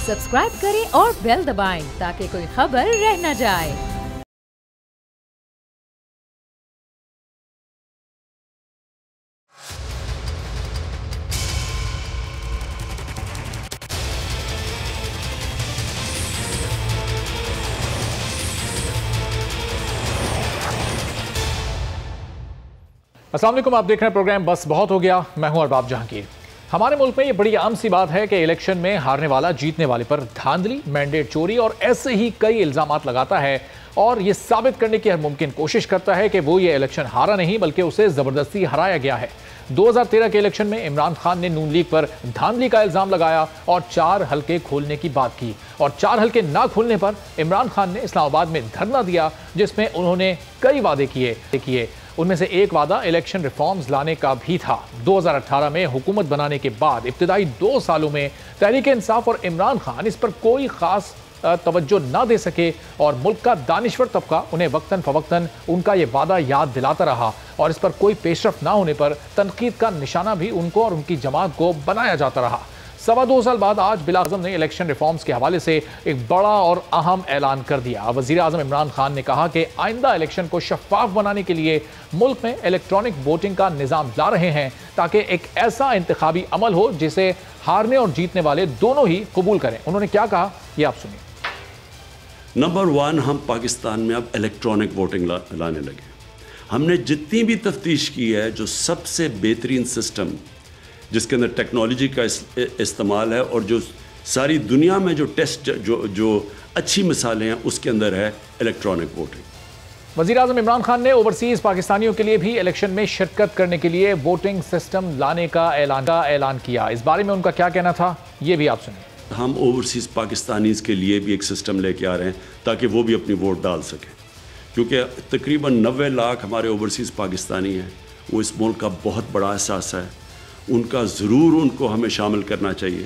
Subscribe करें और bell दबाएं ताकि कोई खबर रह न जाए। अस्सलाम वालेकुम, आप देख रहे हैं प्रोग्राम बस बहुत हो गया। मैं हूं अरबाब जहांगीर। हमारे मुल्क में ये बड़ी आम सी बात है कि इलेक्शन में हारने वाला जीतने वाले पर धांधली, मैंडेट चोरी और ऐसे ही कई इल्जामात लगाता है और ये साबित करने की हर मुमकिन कोशिश करता है कि वो ये इलेक्शन हारा नहीं बल्कि उसे जबरदस्ती हराया गया है। 2013 के इलेक्शन में इमरान खान ने नून लीग पर धांधली का इल्जाम लगाया और 4 हल्के खोलने की बात की और 4 हल्के ना खोलने पर इमरान खान ने इस्लामाबाद में धरना दिया जिसमें उन्होंने कई वादे किए। उनमें से एक वादा इलेक्शन रिफॉर्म्स लाने का भी था। 2018 में हुकूमत बनाने के बाद इब्तिदाई 2 सालों में तहरीक इंसाफ और इमरान खान इस पर कोई खास तवज्जो ना दे सके और मुल्क का दानिश्वर तबका उन्हें वक्तन फवक्तन उनका ये वादा याद दिलाता रहा और इस पर कोई पेशरफ ना होने पर तनकीद का निशाना भी उनको और उनकी जमात को बनाया जाता रहा। 2.25 साल बाद आज बिलाज़म ने इलेक्शन रिफॉर्म्स के हवाले से एक बड़ा और अहम ऐलान कर दिया। वज़ीर आज़म इमरान खान ने कहा कि आइंदा इलेक्शन को शफाफ बनाने के लिए मुल्क में इलेक्ट्रॉनिक वोटिंग का निज़ाम ला रहे हैं ताकि एक ऐसा इंतखाबी अमल हो जिसे हारने और जीतने वाले दोनों ही कबूल करें। उन्होंने क्या कहा, ये आप सुनिए। नंबर 1, हम पाकिस्तान में अब इलेक्ट्रॉनिक वोटिंग लाने लगे। हमने जितनी भी तफ्तीश की है, जो सबसे बेहतरीन सिस्टम जिसके अंदर टेक्नोलॉजी का इस्तेमाल है और जो सारी दुनिया में जो टेस्ट जो अच्छी मिसालें हैं उसके अंदर है इलेक्ट्रॉनिक वोटिंग। वज़ीर आज़म इमरान खान ने ओवरसीज़ पाकिस्तानीज़ के लिए भी इलेक्शन में शिरकत करने के लिए वोटिंग सिस्टम लाने का ऐलान किया। इस बारे में उनका क्या कहना था, ये भी आप सुनिए। हम ओवरसीज़ पाकिस्तानीज़ के लिए भी एक सिस्टम लेके आ रहे हैं ताकि वो भी अपनी वोट डाल सकें, क्योंकि तकरीबन 90 लाख हमारे ओवरसीज़ पाकिस्तानी हैं। वो इस मुल्क का बहुत बड़ा एहसास है, उनका ज़रूर उनको हमें शामिल करना चाहिए,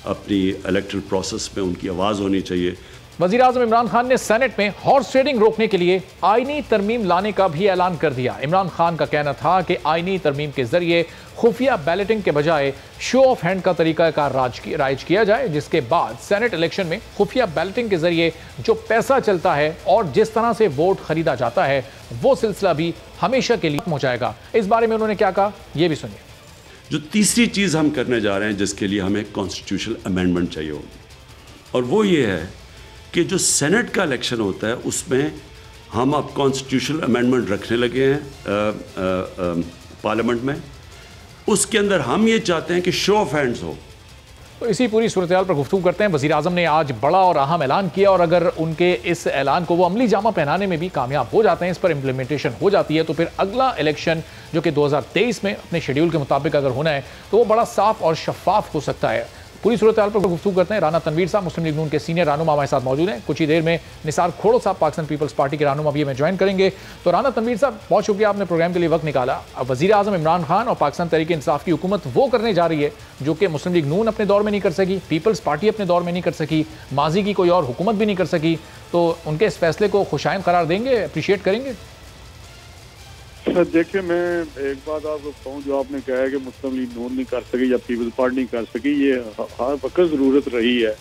अपनी इलेक्टरल प्रोसेस में उनकी आवाज़ होनी चाहिए। वज़ीर आज़म इमरान खान ने सेनेट में हॉर्स ट्रेडिंग रोकने के लिए आईनी तरमीम लाने का भी ऐलान कर दिया। इमरान खान का कहना था कि आईनी तरमीम के जरिए खुफिया बैलेटिंग के बजाय शो ऑफ हैंड का तरीकाकार राइज किया जाए, जिसके बाद सेनेट इलेक्शन में खुफिया बैलेटिंग के जरिए जो पैसा चलता है और जिस तरह से वोट खरीदा जाता है वो सिलसिला भी हमेशा के लिए हो जाएगा। इस बारे में उन्होंने क्या कहा, ये भी सुनिए। जो तीसरी चीज़ हम करने जा रहे हैं जिसके लिए हमें कॉन्स्टिट्यूशनल अमेंडमेंट चाहिए होगी, और वो ये है कि जो सेनेट का इलेक्शन होता है उसमें हम अब कॉन्स्टिट्यूशनल अमेंडमेंट रखने लगे हैं पार्लियामेंट में। उसके अंदर हम ये चाहते हैं कि शो ऑफ हैंड्स हो। तो इसी पूरी सूरत हाल पर गुफ्तगू करते हैं। वज़ीर आज़म ने आज बड़ा और अहम ऐलान किया और अगर उनके इस ऐलान को वो अमली जामा पहनाने में भी कामयाब हो जाते हैं, इस पर इम्प्लीमेंटेशन हो जाती है, तो फिर अगला इलेक्शन जो कि 2023 में अपने शेड्यूल के मुताबिक अगर होना है तो वो बड़ा साफ और शफाफ हो सकता है। पूरी सूरत हाल पर गुफ्तगू करते हैं। राना तनवीर साहब मुस्लिम लीग नून के सीनियर रहनुमा हमारे साथ मौजूद हैं। कुछ ही देर में निसार खोड़ो साहब पाकिस्तान पीपल्स पार्टी के रहनुमा भी हमें ज्वाइन करेंगे। तो राना तनवीर साहब, बहुत शुक्रिया, आपने प्रोग्राम के लिए वक्त निकाला। अब वज़ीर आज़म इमरान खान और पाकिस्तान तहरीक इंसाफ की हुकूमत वो करने जा रही है जो कि मुस्लिम लीग नून अपने दौर में नहीं कर सकी, पीपल्स पार्टी अपने दौर में नहीं कर सकी, माजी की कोई और हुकूमत भी नहीं कर सकी। तो उनके इस फैसले को खुशाइन करार देंगे, अप्रिशिएट करेंगे? देखिए, मैं एक बात आपको कहूँ, जो आपने कहा है कि मुस्लिम लीग नून नहीं कर सकी या पीपल्स पार्टी नहीं कर सकी, ये हर वक्त ज़रूरत रही है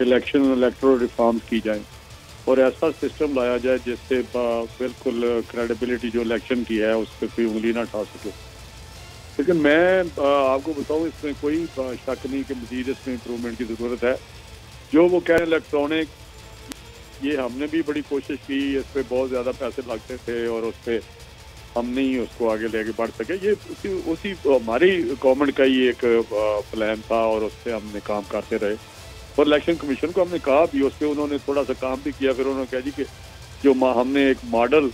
इलेक्शन इलेक्टोरल रिफॉर्म्स की जाए और ऐसा सिस्टम लाया जाए जिससे बिल्कुल क्रेडिबिलिटी जो इलेक्शन की है उस पर कोई उंगली ना उठा सके। लेकिन मैं आपको बताऊँ, इसमें कोई शक नहीं कि मज़ीद इसमें इम्प्रूवमेंट की ज़रूरत है। जो वो कह रहे हैं इलेक्ट्रॉनिक, ये हमने भी बड़ी कोशिश की, इस पर बहुत ज़्यादा पैसे लगते थे और उस पर हम नहीं उसको आगे लेके बढ़ सके। ये उसी हमारी गवर्नमेंट का ही एक प्लान था और उस पर हमने काम करते रहे और इलेक्शन कमीशन को हमने कहा भी, उस पर उन्होंने थोड़ा सा काम भी किया। फिर उन्होंने कहा जी कि जो हमने एक मॉडल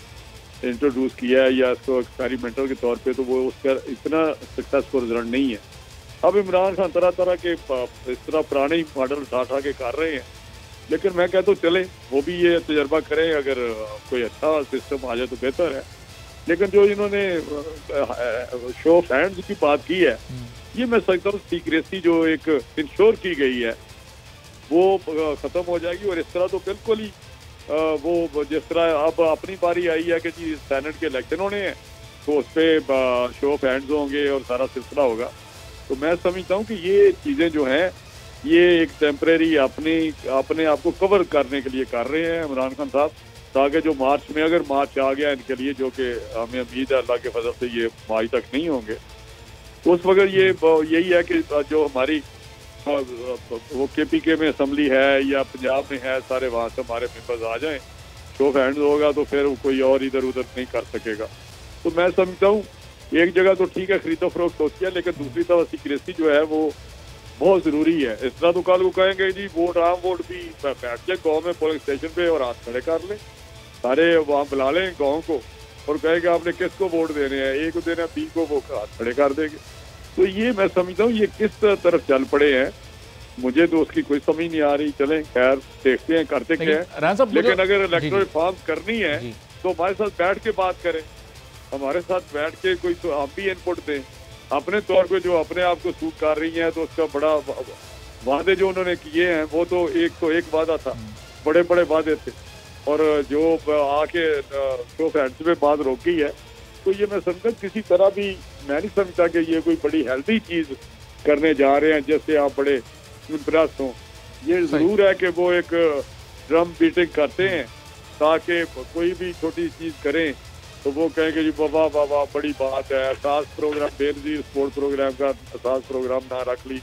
इंट्रोड्यूस किया है या इसको एक्सपेरिमेंटल के तौर पे, तो वो उसका इतना सक्सेसफुल रिजल्ट नहीं है। अब इमरान खान तरह तरह के इस तरह पुराने ही मॉडल उठा के कर रहे हैं, लेकिन मैं कहता हूँ चले वो भी ये तजर्बा करें, अगर कोई अच्छा सिस्टम आ जाए तो बेहतर है। लेकिन जो इन्होंने शो ऑफ हैंड्स की बात की है, ये मैं समझता हूँ सीक्रेसी जो एक इंश्योर की गई है वो ख़त्म हो जाएगी। और इस तरह तो बिल्कुल ही वो जिस तरह अब अपनी बारी आई है कि जी सेनेट के इलेक्शन होने हैं तो उस पर शो ऑफ हैंड्स होंगे और सारा सिलसिला होगा। तो मैं समझता हूँ कि ये चीज़ें जो हैं ये एक टेम्परेरी अपने आप को कवर करने के लिए कर रहे हैं इमरान खान साहब, ताकि जो मार्च में, अगर मार्च आ गया इनके लिए, जो कि हमें उम्मीद है अल्लाह के फजल से ये मार्च तक नहीं होंगे, तो उस वक्त ये यही है कि जो हमारी वो KPK में असम्बली है या पंजाब में है, सारे वहाँ से हमारे मेंबर्स आ जाएं, शो ऑफ हैंड्स होगा तो फिर कोई और इधर उधर नहीं कर सकेगा। तो मैं समझता हूँ एक जगह तो ठीक है खरीदो फरोख्त होती है, लेकिन दूसरी तरफ सीक्रेसी जो है वो बहुत जरूरी है। इस तरह तो कल को कहेंगे जी वोट आम वोट भी बैठ के गाँव में पोलिंग स्टेशन पे और हाथ खड़े कर लें, सारे वहाँ बुला लें गाँव को और कहेंगे आपने किसको वोट देने हैं, A को देना है, B को, वो हाथ खड़े कर देंगे। तो ये मैं समझता हूँ ये किस तरफ चल पड़े हैं, मुझे तो उसकी कोई समझ नहीं आ रही। चलें खैर देखते हैं करते क्या है, लेकिन अगर इलेक्टोरल रिफॉर्म करनी है तो हमारे साथ बैठ के बात करें, हमारे साथ बैठ के कोई तो आप भी इनपुट दें अपने तौर पे जो अपने आप को सूट कर रही हैं। तो उसका बड़ा वादे जो उन्होंने किए हैं वो तो एक वादा था, बड़े बड़े वादे थे, और जो आके शो ऑफ हैंड्स पे बात रोकी है। तो ये मैं समझता किसी तरह भी मैं नहीं समझता कि ये कोई बड़ी हेल्दी चीज करने जा रहे हैं जिससे आप बड़े इम्प्रेस हों। ये जरूर है कि वो एक ड्रम बीटिंग करते हैं ताकि कोई भी छोटी चीज करें तो वो कहेंगे जी वाह वाह वाह बड़ी बात है, एहसास प्रोग्राम बेनजीर स्पोर्ट्स प्रोग्राम का एहसास प्रोग्राम ना रख ली,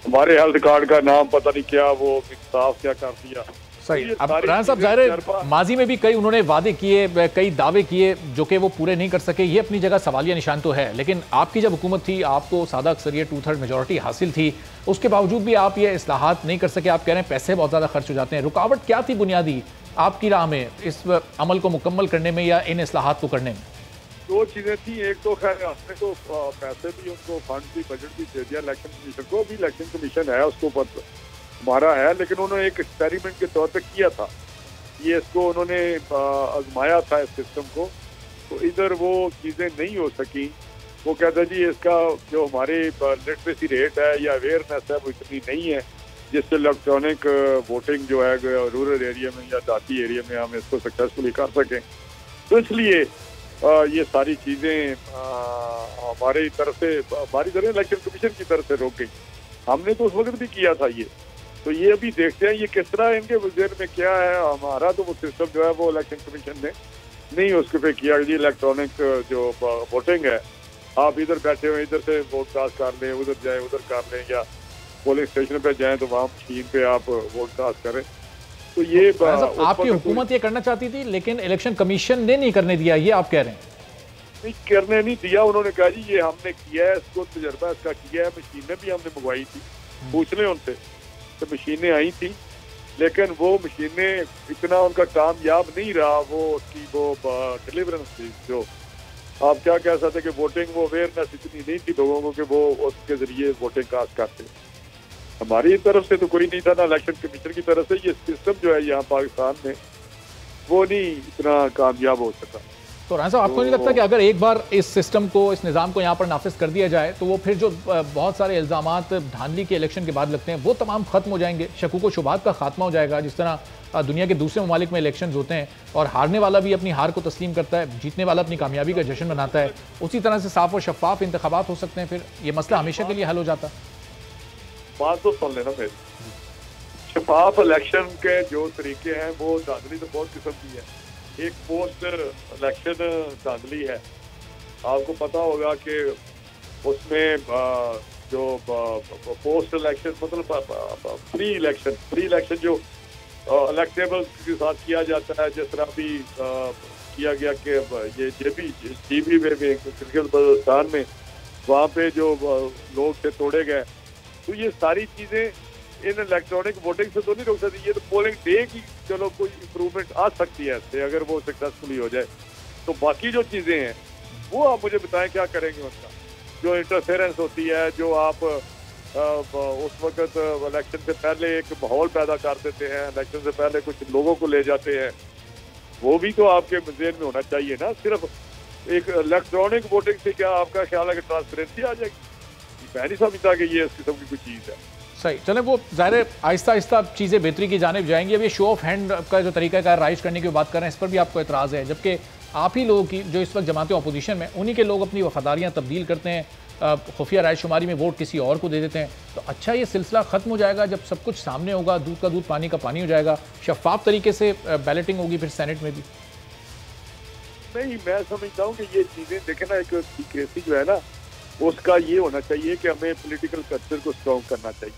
हमारे हेल्थ कार्ड का नाम पता नहीं क्या वो साफ क्या कर दिया। सही। अब राणा साहब ज़ाहिर माजी में भी कई उन्होंने वादे किए, कई दावे किए जो कि वो पूरे नहीं कर सके, ये अपनी जगह सवालिया निशान तो है। लेकिन आपकी जब हुकूमत थी, आपको सादा अक्सरियत 2/3 मेजोरिटी हासिल थी, उसके बावजूद भी आप ये इस्लाहात नहीं कर सके। आप कह रहे हैं पैसे बहुत ज़्यादा खर्च हो जाते हैं। रुकावट क्या थी बुनियादी आपकी राह में इस अमल को मुकम्मल करने में या इन इस्लाहात को करने में? दो चीज़ें थी, एक तो खैर आपने तो पैसे भी उनको फंड भी बजट भी दे दिया इलेक्शन कमीशन को, भी इलेक्शन कमीशन है उसको हमारा है, लेकिन उन्होंने एक एक्सपेरिमेंट के तौर पे किया था, ये इसको उन्होंने आजमाया था इस सिस्टम को। तो इधर वो चीज़ें नहीं हो सकी। वो कहता जी इसका जो हमारी लिटरेसी रेट है या अवेयरनेस है वो इतनी नहीं है जिससे इलेक्ट्रॉनिक वोटिंग जो है रूरल एरिया में या देहाती एरिया में हम इसको सक्सेसफुली कर सकें। तो इसलिए ये सारी चीज़ें हमारी तरफ से इलेक्शन कमीशन की तरफ से रोक गई। हमने तो उस वक्त भी किया था ये, तो ये अभी देखते हैं ये किस तरह इनके वज़ीर में क्या है। हमारा तो वो सिस्टम जो है वो इलेक्शन कमीशन ने नहीं उसके पे किया जी इलेक्ट्रॉनिक जो वोटिंग है आप इधर बैठे हुए इधर से वोट कास्ट कर लें, उधर जाए उधर कर लें, या पोलिंग स्टेशन पे जाएं तो वहाँ मशीन पे आप वोट कास्ट करें। तो ये आपकी हुकूमत ये करना चाहती थी लेकिन इलेक्शन कमीशन ने नहीं करने दिया, ये आप कह रहे हैं? नहीं करने नहीं दिया, उन्होंने कहा जी ये हमने किया है, इसको तजर्बा इसका किया है, मशीनें भी हमने मंगवाई थी, पूछ लें उनसे। तो मशीनें आई थी लेकिन वो मशीनें इतना उनका कामयाब नहीं रहा, वो उसकी वो डिलीवरेंस थी जो आप क्या कह सकते कि वोटिंग वो अवेयरनेस इतनी नहीं थी लोगों को कि वो उसके जरिए वोटिंग कास्ट करते। हमारी तरफ से तो कोई नहीं था ना इलेक्शन कमीशन की तरफ से। ये सिस्टम जो है यहाँ पाकिस्तान में वो नहीं इतना कामयाब हो सका। तो राणा साहब आपको नहीं लगता कि अगर एक बार इस सिस्टम को इस निज़ाम को यहाँ पर नाफिज कर दिया जाए तो वो फिर जो बहुत सारे इल्ज़ामात धांधली के इलेक्शन के बाद लगते हैं वो तमाम खत्म हो जाएंगे, शकूक व शुबहात का खात्मा हो जाएगा? जिस तरह दुनिया के दूसरे ममालिक में इलेक्शन होते हैं और हारने वाला भी अपनी हार को तस्लीम करता है, जीतने वाला अपनी कामयाबी का जश्न मनाता है, उसी तरह से साफ और शफाफ इंतखाबात हो सकते हैं, फिर ये मसला हमेशा के लिए हल हो जाता। बात तो सुन लेना मेरी, शफाफ इलेक्शन के जो तरीके हैं वो धांधली तो बहुत किस्म की है। एक पोस्ट इलेक्शन धांधली है, आपको पता होगा कि उसमें जो पोस्ट इलेक्शन मतलब प्री इलेक्शन जो इलेक्टेबल के साथ किया जाता है, जिस तरह भी किया गया कि ये जीबी में बलूचिस्तान में वहाँ पे जो लोग थे तोड़े गए। तो ये सारी चीज़ें इन इलेक्ट्रॉनिक वोटिंग से तो नहीं रोक सकती। ये तो पोलिंग डे की चलो कोई इम्प्रूवमेंट आ सकती है इससे अगर वो सक्सेसफुली हो जाए। तो बाकी जो चीज़ें हैं वो आप मुझे बताएं क्या करेंगे उनका, जो इंटरफेरेंस होती है, जो आप उस वक्त इलेक्शन से पहले एक माहौल पैदा कर देते हैं, इलेक्शन से पहले कुछ लोगों को ले जाते हैं, वो भी तो आपके ज़हन में होना चाहिए ना। सिर्फ एक इलेक्ट्रॉनिक वोटिंग से क्या आपका ख्याल है कि ट्रांसपेरेंसी आ जाएगी? मैं नहीं समझता कि ये इस किस्म की कोई चीज़ है। सही, चलें वो ज़ाहिर आहिस्ता आहिस्ता चीज़ें बेहतरी की जानिब जाएंगी। अब ये शो ऑफ हैंड का जो तरीका कार राइज करने की बात कर रहे हैं, इस पर भी आपको एतराज़ है, जबकि आप ही लोगों की जो इस वक्त जमातें अपोजिशन में उन्हीं के लोग अपनी वफादारियाँ तब्दील करते हैं, खुफिया रायशुमारी में वोट किसी और को दे देते हैं, तो अच्छा ये सिलसिला ख़त्म हो जाएगा जब सब कुछ सामने होगा, दूध का दूध पानी का पानी हो जाएगा, शफाफ तरीके से बैलेटिंग होगी फिर सेनेट में भी। नहीं, मैं समझता हूँ कि ये चीज़ें देखें ना, एक सीक्रेसी जो है ना उसका ये होना चाहिए कि हमें पॉलिटिकल कल्चर को स्ट्रॉन्ग करना चाहिए,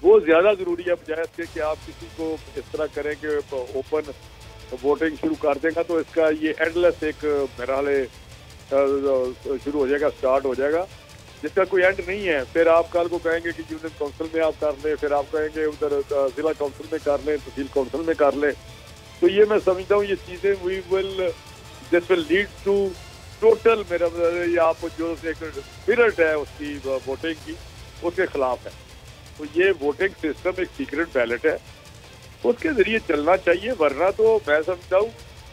वो ज़्यादा ज़रूरी है बजाय इसके कि आप किसी को इस तरह करें कि ओपन वोटिंग शुरू कर देगा तो इसका ये एंडलेस एक मेरा हाल शुरू हो जाएगा, स्टार्ट हो जाएगा जिसका कोई एंड नहीं है। फिर आप कल को कहेंगे कि यूनियन काउंसिल में आप कर लें, फिर आप कहेंगे उधर जिला काउंसिल में कर लें, तहसील काउंसिल में कर लें। तो ये मैं समझता हूँ ये चीज़ें this will lead to total मेरा आप जो एक स्पिरिट है उसकी वोटिंग की उसके खिलाफ है। तो ये वोटिंग सिस्टम एक सीक्रेट बैलेट है, उसके जरिए चलना चाहिए, वरना तो मैं समझता हूँ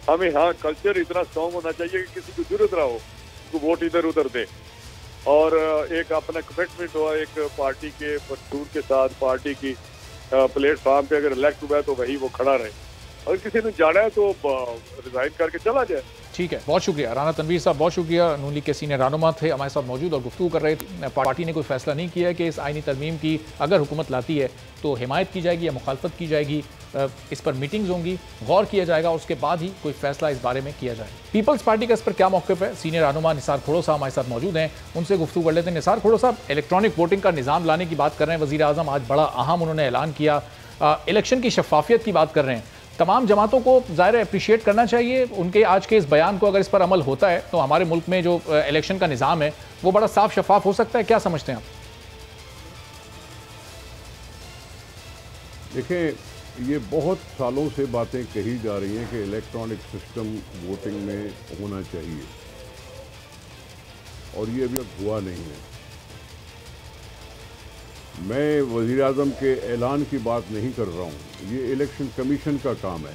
हमें हाँ कल्चर इतना स्ट्रॉन्ग होना चाहिए कि किसी को जरूरत ना हो तो वोट इधर उधर दे, और एक अपना कमिटमेंट हो एक पार्टी के मंशूर के साथ, पार्टी की प्लेटफॉर्म पे अगर इलेक्ट हुआ है तो वही वो खड़ा रहे, अगर किसी ने जाना है तो रिजाइन करके चला जाए। ठीक है, बहुत शुक्रिया राना तनवीर साहब, बहुत शुक्रिया। नून लीग के सीनियर रहनुमा थे हमारे साथ मौजूद और गुफ्तगू कर रहे थे। पार्टी ने कोई फैसला नहीं किया है कि इस आईनी तरमीम की अगर हुकूमत लाती है तो हिमायत की जाएगी या मुखालफत की जाएगी, इस पर मीटिंग्स होंगी, गौर किया जाएगा, उसके बाद ही कोई फैसला इस बारे में किया जाएगा। पीपल्स पार्टी का इस पर क्या मौक़िफ़ है, सीनियर रहनुमा निसार खोड़ो साहब हमारे साथ मौजूद हैं, उनसे गुफ्तगू कर लेते हैं। निसार खोड़ो साहब, इलेक्ट्रॉनिक वोटिंग का निज़ाम लाने की बात कर रहे हैं, वज़ीर आज़म आज बड़ा अहम उन्होंने ऐलान किया, इलेक्शन की शफाफियत की बात कर रहे हैं। तमाम जमातों को ज़ाहिर अप्रिशिएट करना चाहिए उनके आज के इस बयान को, अगर इस पर अमल होता है तो हमारे मुल्क में जो इलेक्शन का निज़ाम है वो बड़ा साफ शफाफ हो सकता है। क्या समझते हैं आप? देखें, ये बहुत सालों से बातें कही जा रही हैं कि इलेक्ट्रॉनिक सिस्टम वोटिंग में होना चाहिए और ये अभी तक हुआ नहीं है। मैं वज़ीर आज़म के ऐलान की बात नहीं कर रहा हूँ, ये इलेक्शन कमीशन का काम है।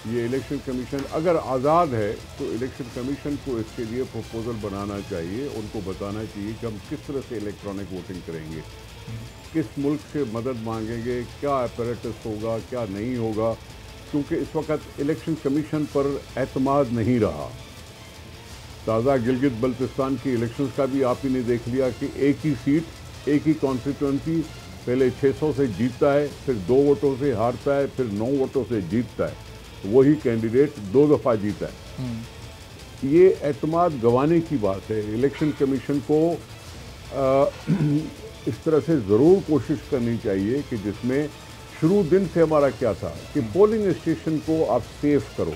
ये इलेक्शन कमीशन अगर आज़ाद है तो इलेक्शन कमीशन को इसके लिए प्रपोज़ल बनाना चाहिए, उनको बताना चाहिए कि हम किस तरह से इलेक्ट्रॉनिक वोटिंग करेंगे, किस मुल्क से मदद मांगेंगे, क्या अपैरेटस होगा, क्या नहीं होगा, क्योंकि इस वक्त इलेक्शन कमीशन पर एतमाद नहीं रहा। ताज़ा गिलगित बल्तिस्तान की इलेक्शंस का भी आप ही ने देख लिया कि एक ही सीट, एक ही कॉन्स्टिट्यूंसी पहले 600 से जीतता है, फिर 2 वोटों से हारता है, फिर 9 वोटों से जीतता है, वही कैंडिडेट 2 दफ़ा जीता है। ये एतमाद गंवाने की बात है। इलेक्शन कमीशन को इस तरह से ज़रूर कोशिश करनी चाहिए कि जिसमें शुरू दिन से हमारा क्या था कि पोलिंग स्टेशन को आप सेफ करो,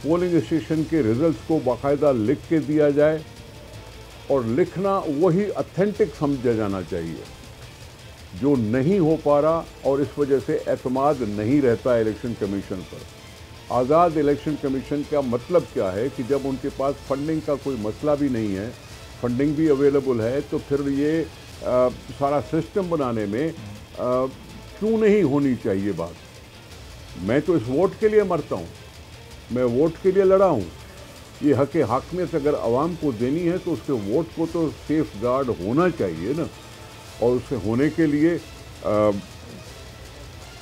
पोलिंग स्टेशन के रिजल्ट्स को बाकायदा लिख के दिया जाए और लिखना वही ऑथेंटिक समझा जाना चाहिए, जो नहीं हो पा रहा और इस वजह से एतमाद नहीं रहता इलेक्शन कमीशन पर। आज़ाद इलेक्शन कमीशन का मतलब क्या है कि जब उनके पास फंडिंग का कोई मसला भी नहीं है, फंडिंग भी अवेलेबल है, तो फिर ये सारा सिस्टम बनाने में क्यों नहीं होनी चाहिए बात। मैं तो इस वोट के लिए मरता हूँ, मैं वोट के लिए लड़ा हूँ। ये हक हाकमियत अगर आवाम को देनी है तो उसके वोट को तो सेफ गार्ड होना चाहिए ना, और उससे होने के लिए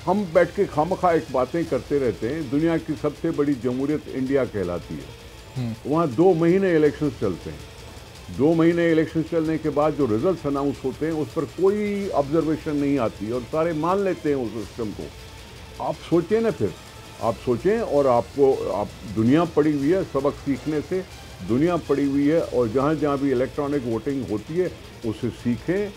हम बैठ के खामखा एक बातें करते रहते हैं। दुनिया की सबसे बड़ी जमहूरियत इंडिया कहलाती है, वहाँ 2 महीने इलेक्शन चलते हैं। 2 महीने इलेक्शन चलने के बाद जो रिजल्ट्स अनाउंस होते हैं उस पर कोई ऑब्जर्वेशन नहीं आती और सारे मान लेते हैं उस सिस्टम को। आप सोचें ना, फिर आप सोचें, और आप दुनिया पड़ी हुई है, सबक सीखने से दुनिया पड़ी हुई है, और जहाँ जहाँ भी इलेक्ट्रॉनिक वोटिंग होती है उससे सीखें,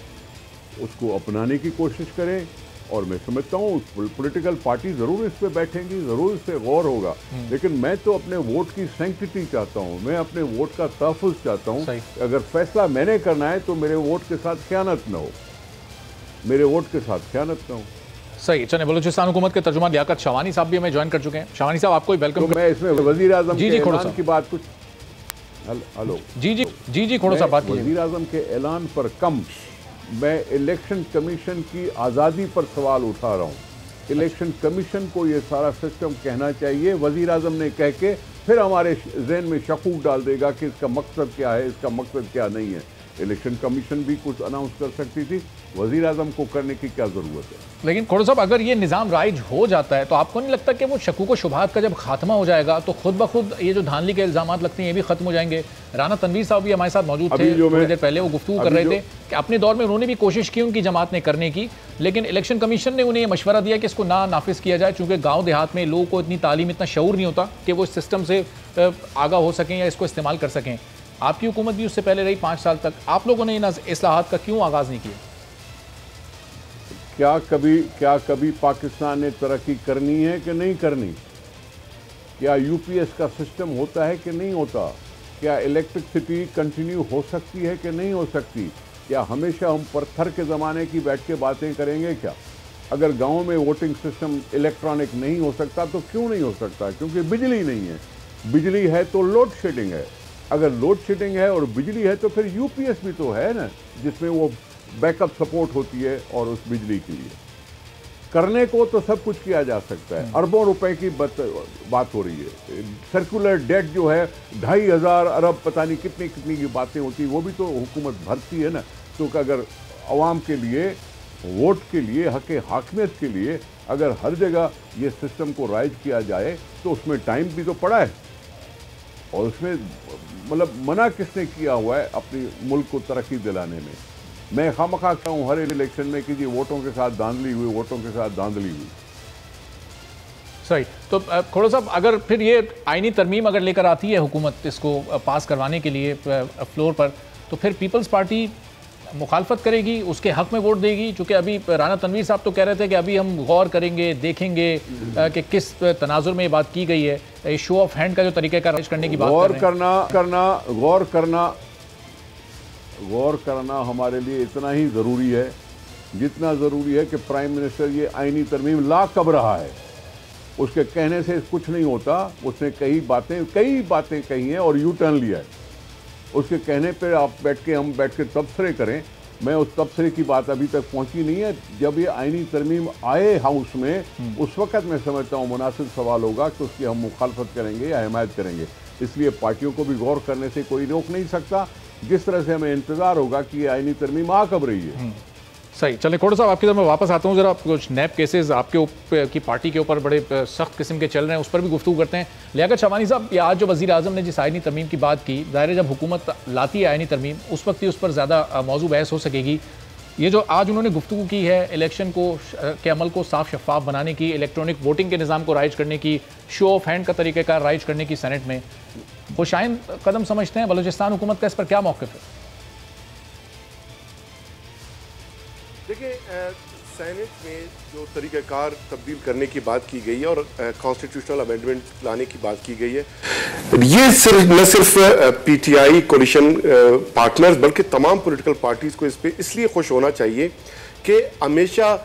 उसको अपनाने की कोशिश करें। और मैं समझता हूँ पॉलिटिकल पार्टी ज़रूर इस पर बैठेंगी, ज़रूर इस पर गौर होगा, लेकिन मैं तो अपने वोट की सैंक्टिटी चाहता हूँ, मैं अपने वोट का तहफ़्फ़ुज़ चाहता हूँ। अगर फैसला मैंने करना है तो मेरे वोट के साथ ख़यानत न हो, मेरे वोट के साथ ख़यानत न हो। सही। चलिए, बलूचिस्तान हुकूमत के तर्जुमान लियाकत शावानी साहब भी हमें ज्वाइन कर चुके हैं। शावानी साहब, आपको वेलकम। तो मैं इसमें वज़ीर आज़म के ऐलान की बात कुछ हेलो जी खोड़ो साहब बात कीजिए। वज़ीर आज़म के ऐलान पर कम मैं इलेक्शन कमीशन की आज़ादी पर सवाल उठा रहा हूँ। इलेक्शन कमीशन को ये सारा सिस्टम कहना चाहिए, वज़ीर आज़म ने कह के फिर हमारे जहन में शकूक डाल देगा कि इसका मकसद क्या है, इसका मकसद क्या नहीं है। इलेक्शन कमीशन भी कुछ अनाउंस कर सकती थी, वजीर आजम को करने की क्या ज़रूरत है? लेकिन खोड़ो साहब, अगर ये निज़ाम राइज हो जाता है तो आपको नहीं लगता कि वो शकूक व शुबहात का जब खात्मा हो जाएगा तो खुद ब खुद ये जो धांधली के इल्ज़ामात लगते हैं ये भी खत्म हो जाएंगे? राना तनवीर साहब भी हमारे साथ मौजूद थे थोड़ी देर पहले, वो गुफ्तगू कर रहे थे कि अपने दौर में उन्होंने भी कोशिश की उनकी जमात ने करने की, लेकिन इलेक्शन कमीशन ने उन्हें ये मशवरा दिया कि इसको ना नाफिज किया जाए, चूँकि गाँव देहात में लोगों को इतनी तालीम, इतना शऊर नहीं होता कि वो इस सिस्टम से आगाह हो सकें या इसको इस्तेमाल कर सकें। आपकी हुकूमत भी उससे पहले रही 5 साल तक, आप लोगों ने इन इस्लाहात का क्यों आगाज़ नहीं किया? क्या कभी पाकिस्तान ने तरक्की करनी है कि नहीं करनी? क्या यूपीएस का सिस्टम होता है कि नहीं होता? क्या इलेक्ट्रिसिटी कंटिन्यू हो सकती है कि नहीं हो सकती? क्या हमेशा हम पत्थर के ज़माने की बैठ के बातें करेंगे क्या? अगर गांव में वोटिंग सिस्टम इलेक्ट्रॉनिक नहीं हो सकता तो क्यों नहीं हो सकता? क्योंकि बिजली नहीं है। बिजली है तो लोड शेडिंग है, अगर लोड शेडिंग है और बिजली है तो फिर यूपीएस भी तो है ना, जिसमें वो बैकअप सपोर्ट होती है। और उस बिजली के लिए करने को तो सब कुछ किया जा सकता है। अरबों रुपए की बात हो रही है। सर्कुलर डेट जो है 2500 अरब पता नहीं कितनी कितनी की बातें होती, वो भी तो हुकूमत भरती है ना। तो अगर अवाम के लिए, वोट के लिए, हक हाकमियत के लिए अगर हर जगह ये सिस्टम को राइज किया जाए तो उसमें टाइम भी तो पड़ा है। और उसमें मतलब मना किसने किया हुआ है अपनी मुल्क को तरक्की दिलाने में? मैं खामखा कहता हूँ हर इलेक्शन में कि जी वोटों के साथ धांधली हुई, वोटों के साथ धांधली हुई। सही। तो खोड़ो साहब, अगर फिर ये आईनी तरमीम अगर लेकर आती है हुकूमत इसको पास करवाने के लिए फ्लोर पर, तो फिर पीपल्स पार्टी मुखालफत करेगी, उसके हक में वोट देगी? चूँकि अभी राना तनवीर साहब तो कह रहे थे कि अभी हम गौर करेंगे, देखेंगे कि किस तनाजुर में ये बात की गई है। शो ऑफ हैंड का जो तरीका का करने की बात गौर करना हमारे लिए इतना ही ज़रूरी है जितना ज़रूरी है कि प्राइम मिनिस्टर ये आईनी तरमीम ला कब रहा है। उसके कहने से कुछ नहीं होता। उसने कई बातें कही हैं और यू टर्न लिया है। उसके कहने पे हम बैठ के तबसरे करें। मैं उस तबसरे की बात अभी तक पहुंची नहीं है। जब ये आईनी तरमीम आए हाउस में, उस वक़्त मैं समझता हूँ मुनासिब सवाल होगा कि उसकी हम मुखालफत करेंगे या हिमायत करेंगे। इसलिए पार्टियों को भी गौर करने से कोई रोक नहीं सकता। जिस तरह से हमें इंतज़ार होगा कि ये आईनी तरमीम आ कब रही है। सही। चलिए खोड़ो साहब, आपकी तरफ मैं वापस आता हूँ। ज़रा कुछ नैब केसेस आपके की पार्टी के ऊपर बड़े सख्त किस्म के चल रहे हैं, उस पर भी गुफ्तगू करते हैं। लियाकत शहबानी साहब, ये आज जो वज़ीर आज़म ने जिस आईनी तरमीम की बात की, ज़ाहिर है जब हुकूमत लाती है आईनी तरमीम उस वक्त ही उस पर ज़्यादा मौजू बहस हो सकेगी। ये जो आज उन्होंने गुफ्तगू की है इलेक्शन के अमल को साफ शफाफ बनाने की, इलेक्ट्रॉनिक वोटिंग के निज़ाम को राइज करने की, शो ऑफ हैंड का तरीक़ेकार राइज करने की सेनेट में, खुशाइन कदम समझते हैं बलूचिस्तान हुकूमत का? इस पर क्या मौक़िफ़ है? देखिए, सेनेट में जो तरीक़ाकार तब्दील करने की बात की गई है और कॉन्स्टिट्यूशनल अमेंडमेंट लाने की बात की गई है, ये न सिर्फ पीटीआई कोलिशन पार्टनर्स बल्कि तमाम पॉलिटिकल पार्टीज़ को इस पे इसलिए खुश होना चाहिए कि हमेशा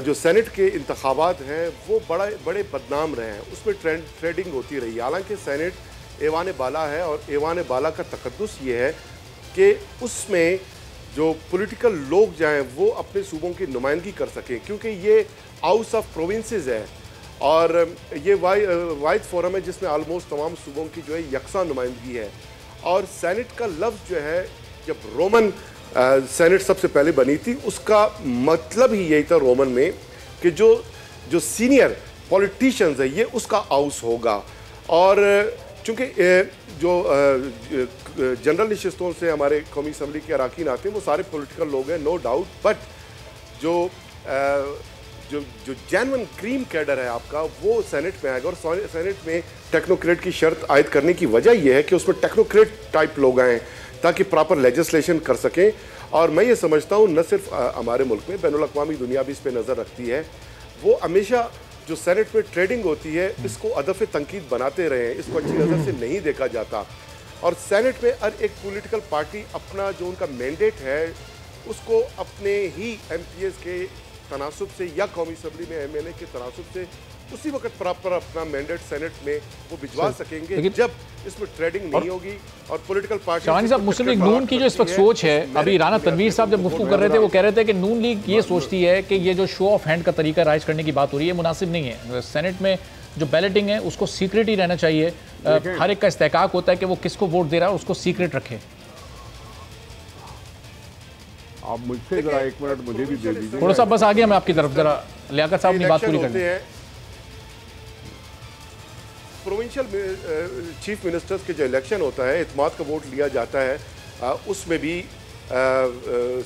जो सेनेट के इंतखाबात हैं वो बड़े बदनाम रहे हैं। उसमें ट्रेडिंग होती रही। हालांकि सेनेट ऐवान बाला है और ऐवान बाला का तकद्दुस ये है कि उसमें जो पॉलिटिकल लोग जाएं वो अपने सूबों की नुमाइंदगी कर सकें, क्योंकि ये हाउस ऑफ प्रोविंसेस है और ये वाइड फोरम है जिसमें आलमोस्ट तमाम सूबों की जो है यकसा नुमाइंदगी है। और सेनेट का लफ्ज़ जो है, जब रोमन सेनेट सबसे पहले बनी थी, उसका मतलब ही यही था रोमन में कि जो सीनियर पॉलिटिशियंस है ये उसका हाउस होगा। और चूँकि जो जनरल नशिस्तों से हमारे कौमी असम्बली के अरकान आते हैं वो सारे पॉलिटिकल लोग हैं, नो डाउट, बट जो जेन्युइन क्रीम कैडर है आपका वो सेनेट में आएगा। और सेनेट में टेक्नोक्रेट की शर्त आयद करने की वजह यह है कि उसमें टेक्नोक्रेट टाइप लोग आएँ ताकि प्रॉपर लेजिस्लेशन कर सकें। और मैं ये समझता हूँ न सिर्फ हमारे मुल्क में, बैनुल अक़वामी दुनिया भी इस पर नज़र रखती है। वो हमेशा जो सेनेट में ट्रेडिंग होती है इसको अदफ़ तनकीद बनाते रहे हैं, इसको अच्छी नज़र से नहीं देखा जाता। और सेनेट में हर एक पॉलिटिकल पार्टी अपना जो उनका मैंडेट है उसको अपने ही एमपीएस के तनासुब से या कौमी असम्बली में एमएलए के तनासुब से उसी वक्त प्रॉपर अपना मैंडेट सेनेट में वो भिजवा सकेंगे जब इसमें ट्रेडिंग नहीं होगी। और पॉलिटिकल पार्टी शहबानी साहब, मुस्लिम लीग नून की जो इस वक्त सोच है, अभी राना तनवीर साहब जब गुफ्तगू कर रहे थे वो कह रहे थे कि नून लीग ये सोचती है कि ये जो शो ऑफ हैंड का तरीका राइज करने की बात हो रही है मुनासिब नहीं है। सेनेट में जो बैलेटिंग है उसको सीक्रेट ही रहना चाहिए। हर एक का इस्तेकाक होता है कि वो किसको वोट दे रहा है उसको सीक्रेट रखे। आप मुझसे जरा 1 मिनट मुझे भी दे दीजिए। थोड़ा सा बस आ गया मैं आपकी तरफ, जरा लियाकत साहब अपनी बात पूरी कर लें। प्रोविंशियल चीफ मिनिस्टर्स के जो इलेक्शन होता है, इत्माद का वोट लिया जाता है, उसमें भी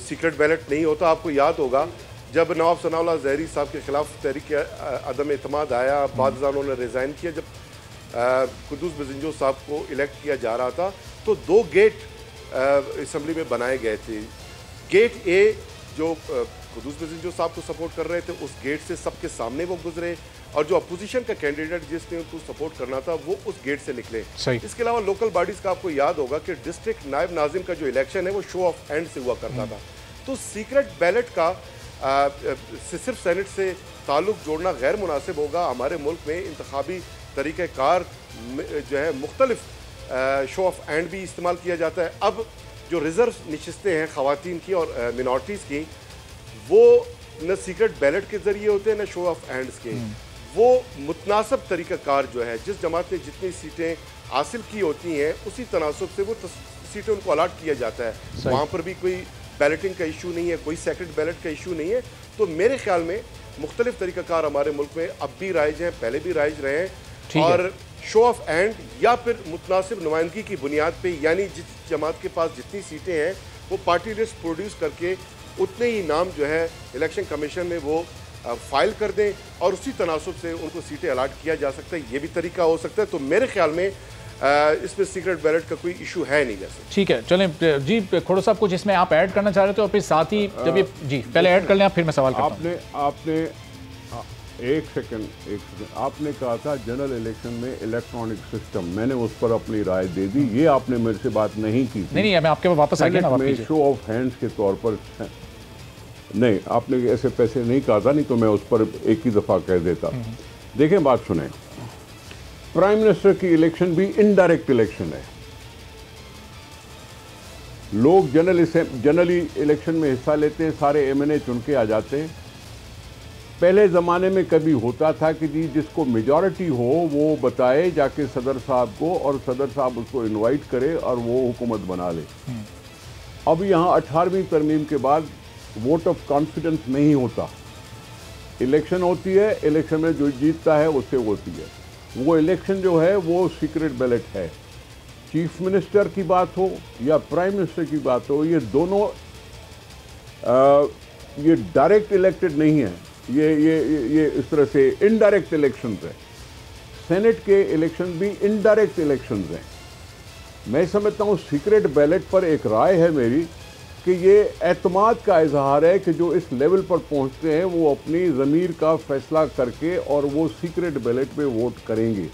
सीक्रेट बैलेट नहीं होता। आपको याद होगा जब नवाब सनाउल्लाह ज़हरी साहब के खिलाफ तहरीक अदम इत्माद आया, बाद उन्होंने रिज़ाइन किया, जब कुद्दूस बजिंजो साहब को इलेक्ट किया जा रहा था तो 2 गेट असम्बली में बनाए गए थे। गेट ए जो कुद्दूस बजिंजो साहब को सपोर्ट कर रहे थे, उस गेट से सबके सामने वो गुजरे, और जो अपोजिशन का कैंडिडेट जिसने उनको सपोर्ट करना था वो उस गेट से निकले। इसके अलावा लोकल बॉडीज का आपको याद होगा कि डिस्ट्रिक्ट नायब नाजिम का जो इलेक्शन है वो शो ऑफ हैंड से हुआ करता था। तो सीक्रेट बैलेट का सिर्फ सेनेट से ताल्लुक जोड़ना गैर मुनासिब होगा। हमारे मुल्क में इंतखाबी तरीक़ेकार जो है मुख्तलिफ शो ऑफ हैंड भी इस्तेमाल किया जाता है। अब जो रिजर्व नशिस्तें हैं ख़वातीन की और मिनॉरिटीज़ की, वो न सीक्रेट बैलेट के ज़रिए होते हैं न शो ऑफ हैंड्स के। वो मुतनासिब तरीक़ाकार जो है, जिस जमात ने जितनी सीटें हासिल की होती हैं उसी तनासब से वो सीटें उनको अलाट किया जाता है। वहाँ पर भी कोई बैलेटिंग का इशू नहीं है, कोई सेक्रेट बैलेट का इशू नहीं है। तो मेरे ख्याल में मुख्तलिफ तरीक़ाकार हमारे मुल्क में अब भी राइज हैं, पहले भी राइज रहे हैं, और शो ऑफ हैंड या फिर मुतनासिब नुमाइंदगी की बुनियाद पे, यानी जिस जमात के पास जितनी सीटें हैं वो पार्टी लिस्ट प्रोड्यूस करके उतने ही नाम जो है इलेक्शन कमीशन में वो फाइल कर दें और उसी तनासब से उनको सीटें अलाट किया जा सकता है। ये भी तरीका हो सकता है। तो मेरे ख्याल में इसमें सीक्रेट बैलेट का कोई इशू है नहीं। जैसे ठीक है, चलें जी, खोड़ो साहब कुछ इसमें आप ऐड करना चाह रहे थे और फिर साथ ही जब ये जी पहले ऐड कर लें आप, फिर मैं सवाल करता हूं। आपने एक सेकंड आपने कहा था जनरल इलेक्शन में इलेक्ट्रॉनिक सिस्टम, मैंने उस पर अपनी राय दे दी। ये आपने मेरे से बात नहीं की थी। नहीं, मैं आपके पास वापस आ गया ना। शो ऑफ हैंड्स के तौर पर नहीं, आपने ऐसे पैसे नहीं कहा था, नहीं तो मैं उस पर एक ही दफ़ा कह देता। देखें, बात सुने, प्राइम मिनिस्टर की इलेक्शन भी इनडायरेक्ट इलेक्शन है। लोग जनरली इलेक्शन में हिस्सा लेते हैं, सारे एमएनए चुन के आ जाते हैं। पहले ज़माने में कभी होता था कि जी जिसको मेजॉरिटी हो वो बताए जाके सदर साहब को, और सदर साहब उसको इनवाइट करे और वो हुकूमत बना ले। अब यहाँ 18वीं तरमीम के बाद वोट ऑफ कॉन्फिडेंस नहीं होता। इलेक्शन होती है, इलेक्शन में जो जीतता है उससे होती है। वो इलेक्शन जो है वो सीक्रेट बैलेट है। चीफ मिनिस्टर की बात हो या प्राइम मिनिस्टर की बात हो, ये दोनों ये डायरेक्ट इलेक्टेड नहीं है, ये इस तरह से इनडायरेक्ट इलेक्शंस है। सेनेट के इलेक्शन भी इनडायरेक्ट इलेक्शंस हैं। मैं समझता हूँ सीक्रेट बैलेट पर एक राय है मेरी कि ये एतमाद का इजहार है कि जो इस लेवल पर पहुँचते हैं वो अपनी ज़मीर का फैसला करके और वो सीक्रेट बैलेट पे वोट करेंगे।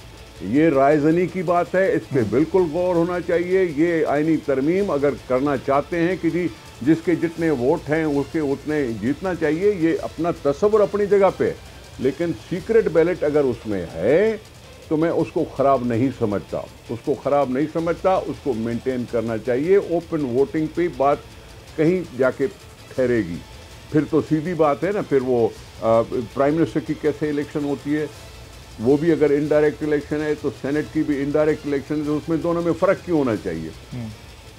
ये रायज़नी की बात है, इस पर बिल्कुल गौर होना चाहिए। ये आईनी तरमीम अगर करना चाहते हैं कि जी जिसके जितने वोट हैं उसके उतने जीतना चाहिए, ये अपना तस्वर अपनी जगह पे, लेकिन सीक्रेट बैलेट अगर उसमें है तो मैं उसको ख़राब नहीं समझता, उसको मेंटेन करना चाहिए। ओपन वोटिंग पे बात कहीं जाके ठहरेगी। फिर तो सीधी बात है ना, फिर वो प्राइम मिनिस्टर की कैसे इलेक्शन होती है, वो भी अगर इनडायरेक्ट इलेक्शन है तो सेनेट की भी इनडायरेक्ट इलेक्शन है, तो उसमें दोनों में फ़र्क क्यों होना चाहिए?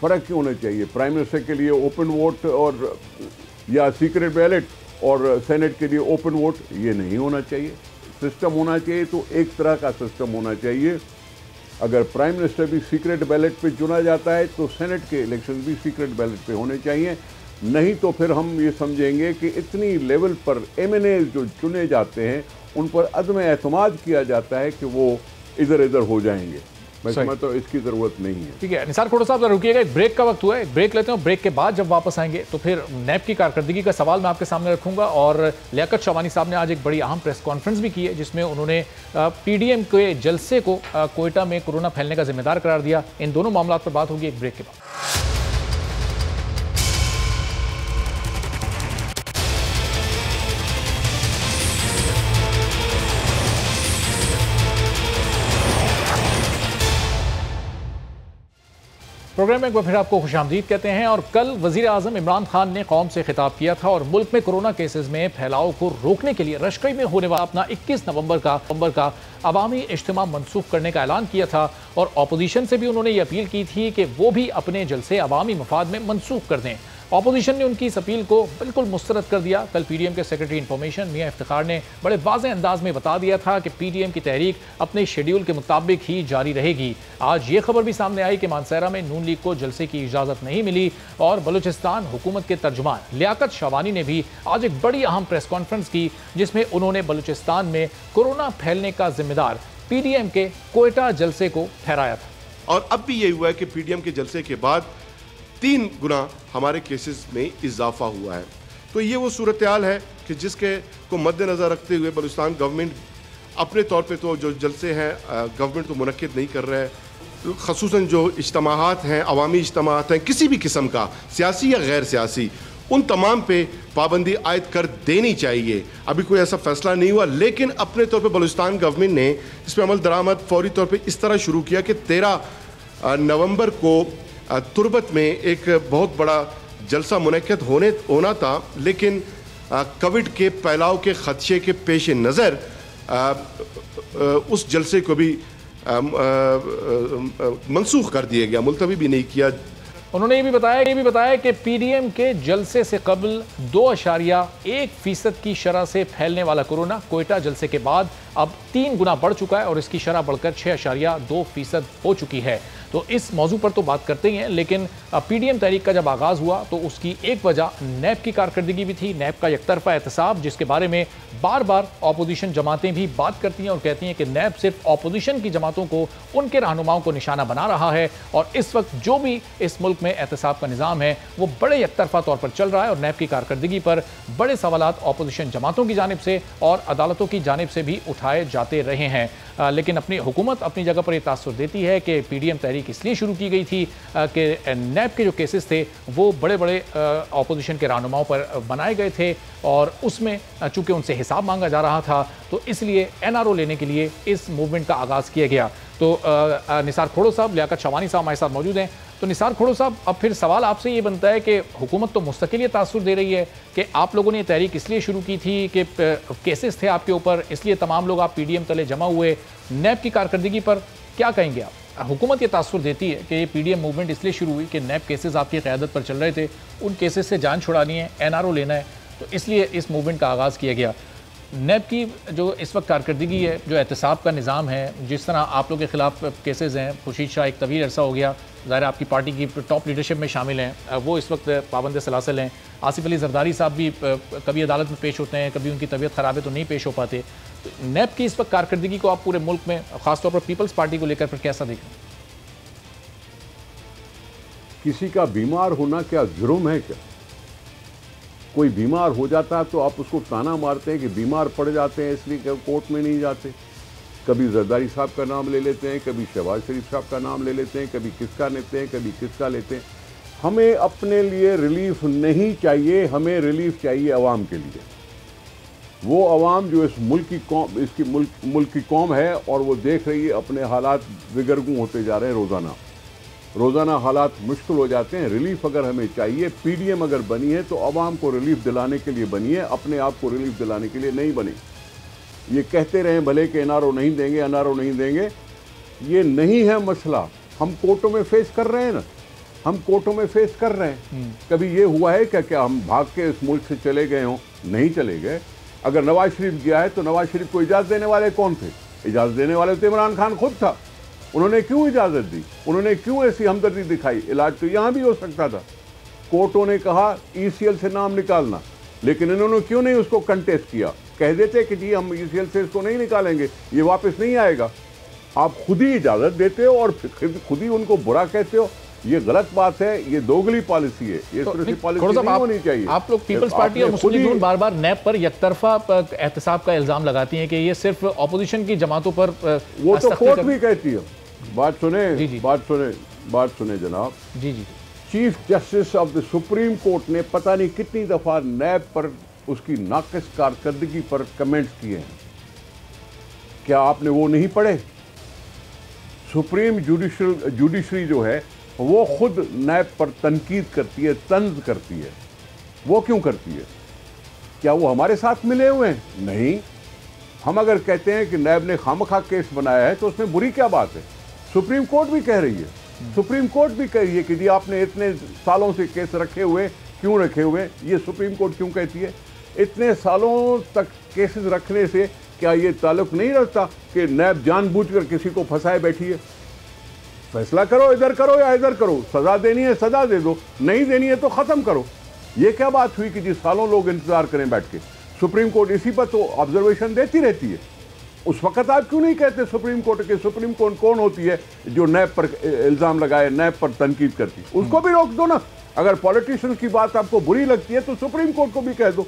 प्राइम मिनिस्टर के लिए ओपन वोट और या सीक्रेट बैलेट, और सेनेट के लिए ओपन वोट, ये नहीं होना चाहिए। सिस्टम होना चाहिए तो एक तरह का सिस्टम होना चाहिए। अगर प्राइम मिनिस्टर भी सीक्रेट बैलेट पे चुना जाता है तो सेनेट के इलेक्शन भी सीक्रेट बैलेट पे होने चाहिए। नहीं तो फिर हम ये समझेंगे कि इतनी लेवल पर एमएनए जो चुने जाते हैं उन पर अदम एतमाद किया जाता है कि वो इधर इधर हो जाएंगे। मैं समझता हूँ इसकी ज़रूरत नहीं है। ठीक है निसार खोड़ो साहब, रुकिएगा, एक ब्रेक का वक्त हुआ है, एक ब्रेक लेते हैं। ब्रेक के बाद जब वापस आएंगे तो फिर नैब की कारकर्दगी का सवाल मैं आपके सामने रखूंगा। और लियाकत शवानी साहब ने आज एक बड़ी अहम प्रेस कॉन्फ्रेंस भी की है जिसमें उन्होंने पीडीएम के जलसे को कोयटा में कोरोना फैलने का जिम्मेदार करार दिया। इन दोनों मामलों पर बात होगी एक ब्रेक के बाद। प्रोग्राम में एक बार फिर आपको खुशामदीद कहते हैं। और कल वज़ीर आज़म इमरान खान ने कौम से खिताब किया था और मुल्क में कोरोना केसेस में फैलाव को रोकने के लिए रशकई में होने वाला अपना 21 नवंबर का अवामी इज्तिमा मनसूख करने का ऐलान किया था। और अपोजिशन से भी उन्होंने ये अपील की थी कि वो भी अपने जलसे अवामी मफाद में मनसूख कर दें। ऑपोजिशन ने उनकी इस अपील को बिल्कुल मुस्तरद कर दिया। कल पीडीएम के सेक्रेटरी इंफॉर्मेशन मियां इफ्तिखार ने बड़े वाज़ेह अंदाज में बता दिया था कि पीडीएम की तहरीक अपने शेड्यूल के मुताबिक ही जारी रहेगी। आज ये खबर भी सामने आई कि मानसहरा में नून लीग को जलसे की इजाज़त नहीं मिली और बलूचिस्तान हुकूमत के तर्जुमान लियाकत शाबानी ने भी आज एक बड़ी अहम प्रेस कॉन्फ्रेंस की, जिसमें उन्होंने बलूचिस्तान में कोरोना फैलने का जिम्मेदार पीडीएम के क्वेटा जलसे को ठहराया था। और अब भी ये हुआ है कि पीडीएम के जलसे के बाद 3 गुना हमारे केसेस में इजाफा हुआ है। तो ये वो सूरत हाल है कि जिसके को मद्देनज़र रखते हुए बलूचिस्तान गवर्नमेंट अपने तौर पे तो जो जलसे हैं गवर्नमेंट तो मुनक्किद नहीं कर रहा है। ख़ुसूसन जो इज्तमाआत हैं, अवामी इज्तमाआत हैं किसी भी किस्म का, सियासी या गैर सियासी, उन तमाम पे पाबंदी आयद कर देनी चाहिए। अभी कोई ऐसा फैसला नहीं हुआ, लेकिन अपने तौर पे बलूचिस्तान गवर्नमेंट ने इस पर अमल दरामद फौरी तौर पे इस तरह शुरू किया कि 13 नवंबर को तुरबत में एक बहुत बड़ा जलसा मुनक्किद होना था, लेकिन कोविड के फैलाव के खदशे के पेश नज़र उस जलसे को भी मनसूख कर दिया गया, मुलतवी भी नहीं किया। उन्होंने ये भी बताया कि पीडीएम के जलसे से कबल 2.1% की शरह से फैलने वाला कोरोना क्वेटा जलसे के बाद अब 3 गुना बढ़ चुका है और इसकी शरह बढ़कर 6.2% हो चुकी है। तो इस मौजू पर तो बात करते ही हैं, लेकिन पीडीएम तहरीक का जब आगाज़ हुआ तो उसकी एक वजह नैब की कारकर्दगी भी थी, नैब का एकतरफा एहतसाब, जिसके बारे में बार बार अपोजिशन जमातें भी बात करती हैं और कहती हैं कि नैब सिर्फ अपोजिशन की जमातों को, उनके रहनुमाओं को निशाना बना रहा है और इस वक्त जो भी इस मुल्क में एहतसाब का निज़ाम है वो बड़े एकतरफा तौर पर चल रहा है और नैब की कारकर्दगी पर बड़े सवालात अपोजिशन जमातों की जानिब से और अदालतों की जानिब से भी उठाए जाते रहे हैं। लेकिन अपनी हुकूमत अपनी जगह पर यह तासुर देती है कि पीडीएम तहरीक इसलिए शुरू की गई थी कि नैब के जो केसेस थे वो बड़े बड़े अपोजिशन के रहनुमाओं पर बनाए गए थे और उसमें चूंकि उनसे हिसाब मांगा जा रहा था तो इसलिए एनआरओ लेने के लिए इस मूवमेंट का आगाज़ किया गया। तो निसार खोड़ो साहब, लियाकत शाबानी साहब हमारे साथ मौजूद हैं। तो निसार खोड़ो साहब, अब फिर सवाल आपसे ये बनता है कि हुकूमत तो मुस्तकिल ये तासुर दे रही है कि आप लोगों ने तहरीक इसलिए शुरू की थी कि केसेस थे आपके ऊपर, इसलिए तमाम लोग आप पीडीएम तले जमा हुए। नैब की कारकर्दगी पर क्या कहेंगे आप? हुकूमत ये तासुर देती है कि ये पीडीएम मूवमेंट इसलिए शुरू हुई कि नैब केसेस आपकी क़यादत पर चल रहे थे, उन केसेस से जान छुड़ानी है, एनआरओ लेना है, तो इसलिए इस मूवमेंट का आगाज़ किया गया। नैब की जो इस वक्त कारकर्दगी है, जो एहतसाब का निज़ाम है, जिस तरह आप लोग के ख़िलाफ़ केसेस हैं, खुर्शीद शाह एक तवील अरसा हो गया ज़ाहिर आपकी पार्टी की टॉप लीडरशिप में शामिल हैं, वो इस वक्त पाबंद सलासल हैं। आसिफ अली जरदारी साहब भी कभी अदालत में पेश होते हैं, कभी उनकी तबीयत ख़राब है तो नहीं पेश हो पाते। तो नैब की इस वक्त कारकर्दगी को आप पूरे मुल्क में ख़ासतौर पर पीपल्स पार्टी को लेकर फिर कैसा देखें? किसी का बीमार होना क्या जुर्म है क्या? कोई बीमार हो जाता है तो आप उसको ताना मारते हैं कि बीमार पड़ जाते हैं इसलिए कोर्ट में नहीं जाते। कभी जरदारी साहब का नाम ले लेते हैं, कभी शहबाज शरीफ साहब का नाम ले लेते हैं, कभी किसका लेते हैं, कभी किसका लेते हैं। हमें अपने लिए रिलीफ नहीं चाहिए, हमें रिलीफ चाहिए अवाम के लिए। वो अवाम जो इस मुल्क की कौम, इसकी मुल्क की कौम है और वो देख रही है अपने हालात बिगड़गुं होते जा रहे हैं, रोज़ाना हालात मुश्किल हो जाते हैं। रिलीफ अगर हमें चाहिए, पीडीएम अगर बनी है तो अवाम को रिलीफ दिलाने के लिए बनी है, अपने आप को रिलीफ दिलाने के लिए नहीं बनी। ये कहते रहें भले कि एनआरओ नहीं देंगे, एनआरओ नहीं देंगे, ये नहीं है मसला। हम कोर्टों में फेस कर रहे हैं ना, हम कोर्टों में फेस कर रहे हैं। कभी ये हुआ है क्या हम भाग के इस मुल्क से चले गए हों? नहीं चले गए। अगर नवाज शरीफ गया है तो नवाज शरीफ को इजाज़त देने वाले कौन थे? इजाज़त देने वाले तो इमरान खान खुद था। उन्होंने क्यों इजाज़त दी? उन्होंने क्यों ऐसी हमदर्दी दिखाई? इलाज तो यहाँ भी हो सकता था। कोर्टों ने कहा ईसीएल से नाम निकालना, लेकिन इन्होंने क्यों नहीं उसको कंटेस्ट किया? कह देते कि जी हम ईसीएल से इसको नहीं निकालेंगे, ये वापस नहीं आएगा। आप खुद ही इजाज़त देते हो और खुद ही उनको बुरा कहते हो। ये गलत बात है, ये दोगली पॉलिसी है, ये तो पॉलिसी नहीं होनी चाहिए। आप लोग पीपल्स पार्टी और मुस्लिम लीग बार बार नैब पर यकतरफा एहतसाब का इल्जाम लगाती हैं कि ये सिर्फ अपोजिशन की जमातों पर वो तो कोर्ट भी कहती है। बात सुने जनाब जी। Chief justice of the Supreme Court ने पता नहीं कितनी दफा नैब पर उसकी नाकिस कारकर्दगी पर कमेंट्स किए हैं। क्या आपने वो नहीं पढ़े? सुप्रीम जुडिशरी जो है वो खुद नैब पर तनकीद करती है, तंज करती है। वो क्यों करती है? क्या वो हमारे साथ मिले हुए हैं? नहीं। हम अगर कहते हैं कि नैब ने खामखा केस बनाया है तो उसमें बुरी क्या बात है? सुप्रीम कोर्ट भी कह रही है, सुप्रीम कोर्ट भी कह रही है कि जी आपने इतने सालों से केस रखे हुए क्यों रखे हुए हैं, ये सुप्रीम कोर्ट क्यों कहती है? इतने सालों तक केसेस रखने से क्या ये ताल्लुक नहीं रखता कि नैब जानबूझकर किसी को फंसाए बैठी है? फैसला करो, इधर करो या इधर करो, सजा देनी है सजा दे दो, नहीं देनी है तो खत्म करो। ये क्या बात हुई कि जी सालों लोग इंतजार करें बैठ के? सुप्रीम कोर्ट इसी पर तो ऑब्जर्वेशन देती रहती है। उस वक्त आप क्यों नहीं कहते सुप्रीम कोर्ट के? सुप्रीम कोर्ट कौन होती है जो नैब पर इल्जाम लगाए, नैब पर तनकीद करती? उसको भी रोक दो ना। अगर पॉलिटिशियंस की बात आपको बुरी लगती है तो सुप्रीम कोर्ट को भी कह दो।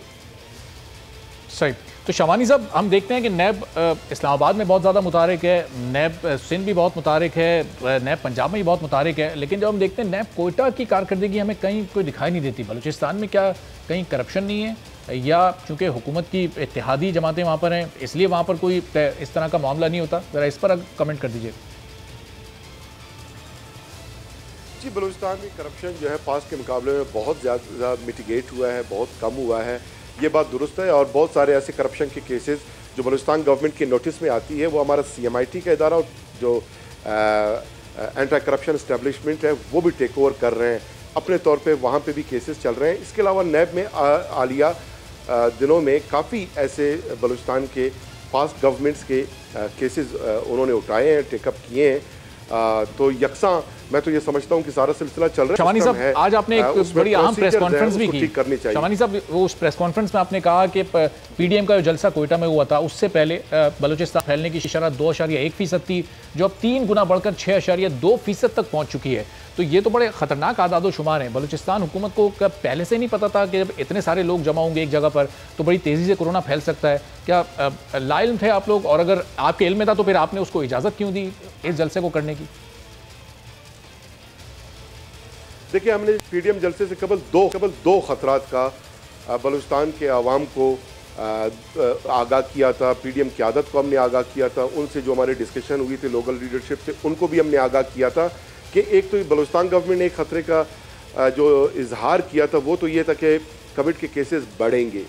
सही। तो शमानी साहब, हम देखते हैं कि नैब इस्लामाबाद में बहुत ज़्यादा मुतारिक है, नैब सिंध भी बहुत मुतारिक है, नैब पंजाब में भी बहुत मुतारिक है, लेकिन जब हम देखते हैं नैब कोयटा की कारकर्दगी हमें कहीं कोई दिखाई नहीं देती। बलूचिस्तान में क्या कहीं करप्शन नहीं है, या चूंकि हुकूमत की इत्तेहादी जमातें वहाँ पर हैं इसलिए वहाँ पर कोई इस तरह का मामला नहीं होता? ज़रा इस पर कमेंट कर दीजिए। जी, बलूचिस्तान में करप्शन जो है पास के मुकाबले में बहुत ज़्यादा मिटिगेट हुआ है, बहुत कम हुआ है, ये बात दुरुस्त है। और बहुत सारे ऐसे करप्शन के केसेस जो बलूचिस्तान गवर्नमेंट के नोटिस में आती है, वो हमारा CMIT का इदारा जो एंटी करप्शन इस्टेब्लिशमेंट है वो भी टेक ओवर कर रहे हैं अपने तौर पे, वहाँ पे भी केसेस चल रहे हैं। इसके अलावा नैब में आलिया दिनों में काफ़ी ऐसे बलूचिस्तान के पास्ट गवर्नमेंट्स के केसेस उन्होंने उठाए हैं, टेकअप किए हैं। तो यकसा मैं तो ये समझता हूँ कि सारा सिलसिला चल रहा है। शमानी साहब, आज आपने एक बड़ी अहम प्रेस कॉन्फ्रेंस भी की। शमानी साहब, वो उस प्रेस कॉन्फ्रेंस में आपने कहा कि PDM का जो जलसा कोयटा में हुआ था उससे पहले बलूचिस्तान फैलने की शरह 2.1% थी, जो अब 3 गुना बढ़कर 6.2% तक पहुंच चुकी है। तो ये तो बड़े खतरनाक आदादो शुमार हैं। बलूचिस्तान हुकूमत को कब पहले से नहीं पता था कि जब इतने सारे लोग जमा होंगे एक जगह पर तो बड़ी तेज़ी से कोरोना फैल सकता है? क्या लाइल्म थे आप लोग? और अगर आपके इल्म में था तो फिर आपने उसको इजाज़त क्यों दी इस जलसे को करने की? देखिए, हमने PDM जलसे से कबल दो खतरात का बलूचिस्तान के आवाम को आगाह किया था। PDM की आदत को हमने आगाह किया था, उनसे जो हमारे डिस्कशन हुई थी लोकल लीडरशिप से उनको भी हमने आगाह किया था कि एक तो बलूचिस्तान गवर्नमेंट ने एक खतरे का जो इजहार किया था वो तो ये था कि कोविड के केसेस बढ़ेंगे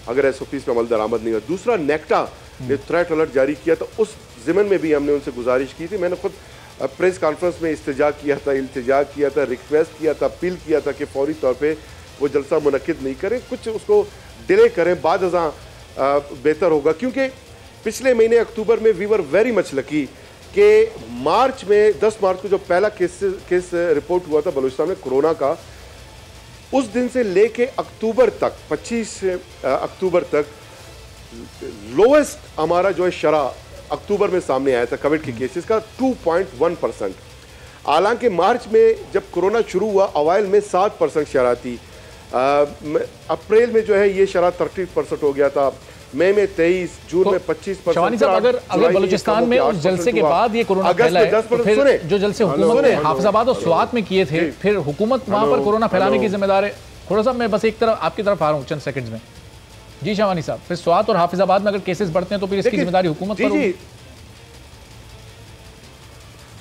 अगर SOPs पे अमल दरामद नहीं हुआ। दूसरा, नेक्टा ने थ्रेट अलर्ट जारी किया था, उस ज़िमन में भी हमने उनसे गुजारिश की थी। मैंने खुद प्रेस कॉन्फ्रेंस में इल्तिजा किया था, रिक्वेस्ट किया था, अपील किया था कि फौरी तौर पे वो जलसा मुनक्किद नहीं करें, कुछ उसको डिले करें, बाद अज़ां बेहतर होगा। क्योंकि पिछले महीने अक्टूबर में we were very much lucky कि मार्च में 10 मार्च को जो पहला केस रिपोर्ट हुआ था बलूचिस्तान में कोरोना का, उस दिन से लेके अक्टूबर तक 25 अक्टूबर तक लोएस्ट हमारा जो है शरह अक्टूबर में सामने आया था कोविड के केसेस का 2.1%। हालांकि मार्च में जब कोरोना शुरू हुआ अवाइल में 7% शरह थी, अप्रैल में जो है ये शरह 30% हो गया था, मई में 23, जून में 25%। शमानी साहब, अगर बलूचिस्तान में उस जलसे के बाद ये कोरोना फैला है तो फिर जो जलसे हुकूमत ने हाफिजाबाद और स्वात में किए थे, फिर हुकूमत वहां पर कोरोना फैलाने की जिम्मेदार है? थोड़ा सा मैं बस एक तरफ आपकी तरफ आ रहा हूँ चंद सेकंड्स में। जी शमानी साहब, फिर स्वात और हाफिजाबाद में अगर केसेस बढ़ते हैं तो फिर इसकी जिम्मेदारी हुकूमत पर होगी?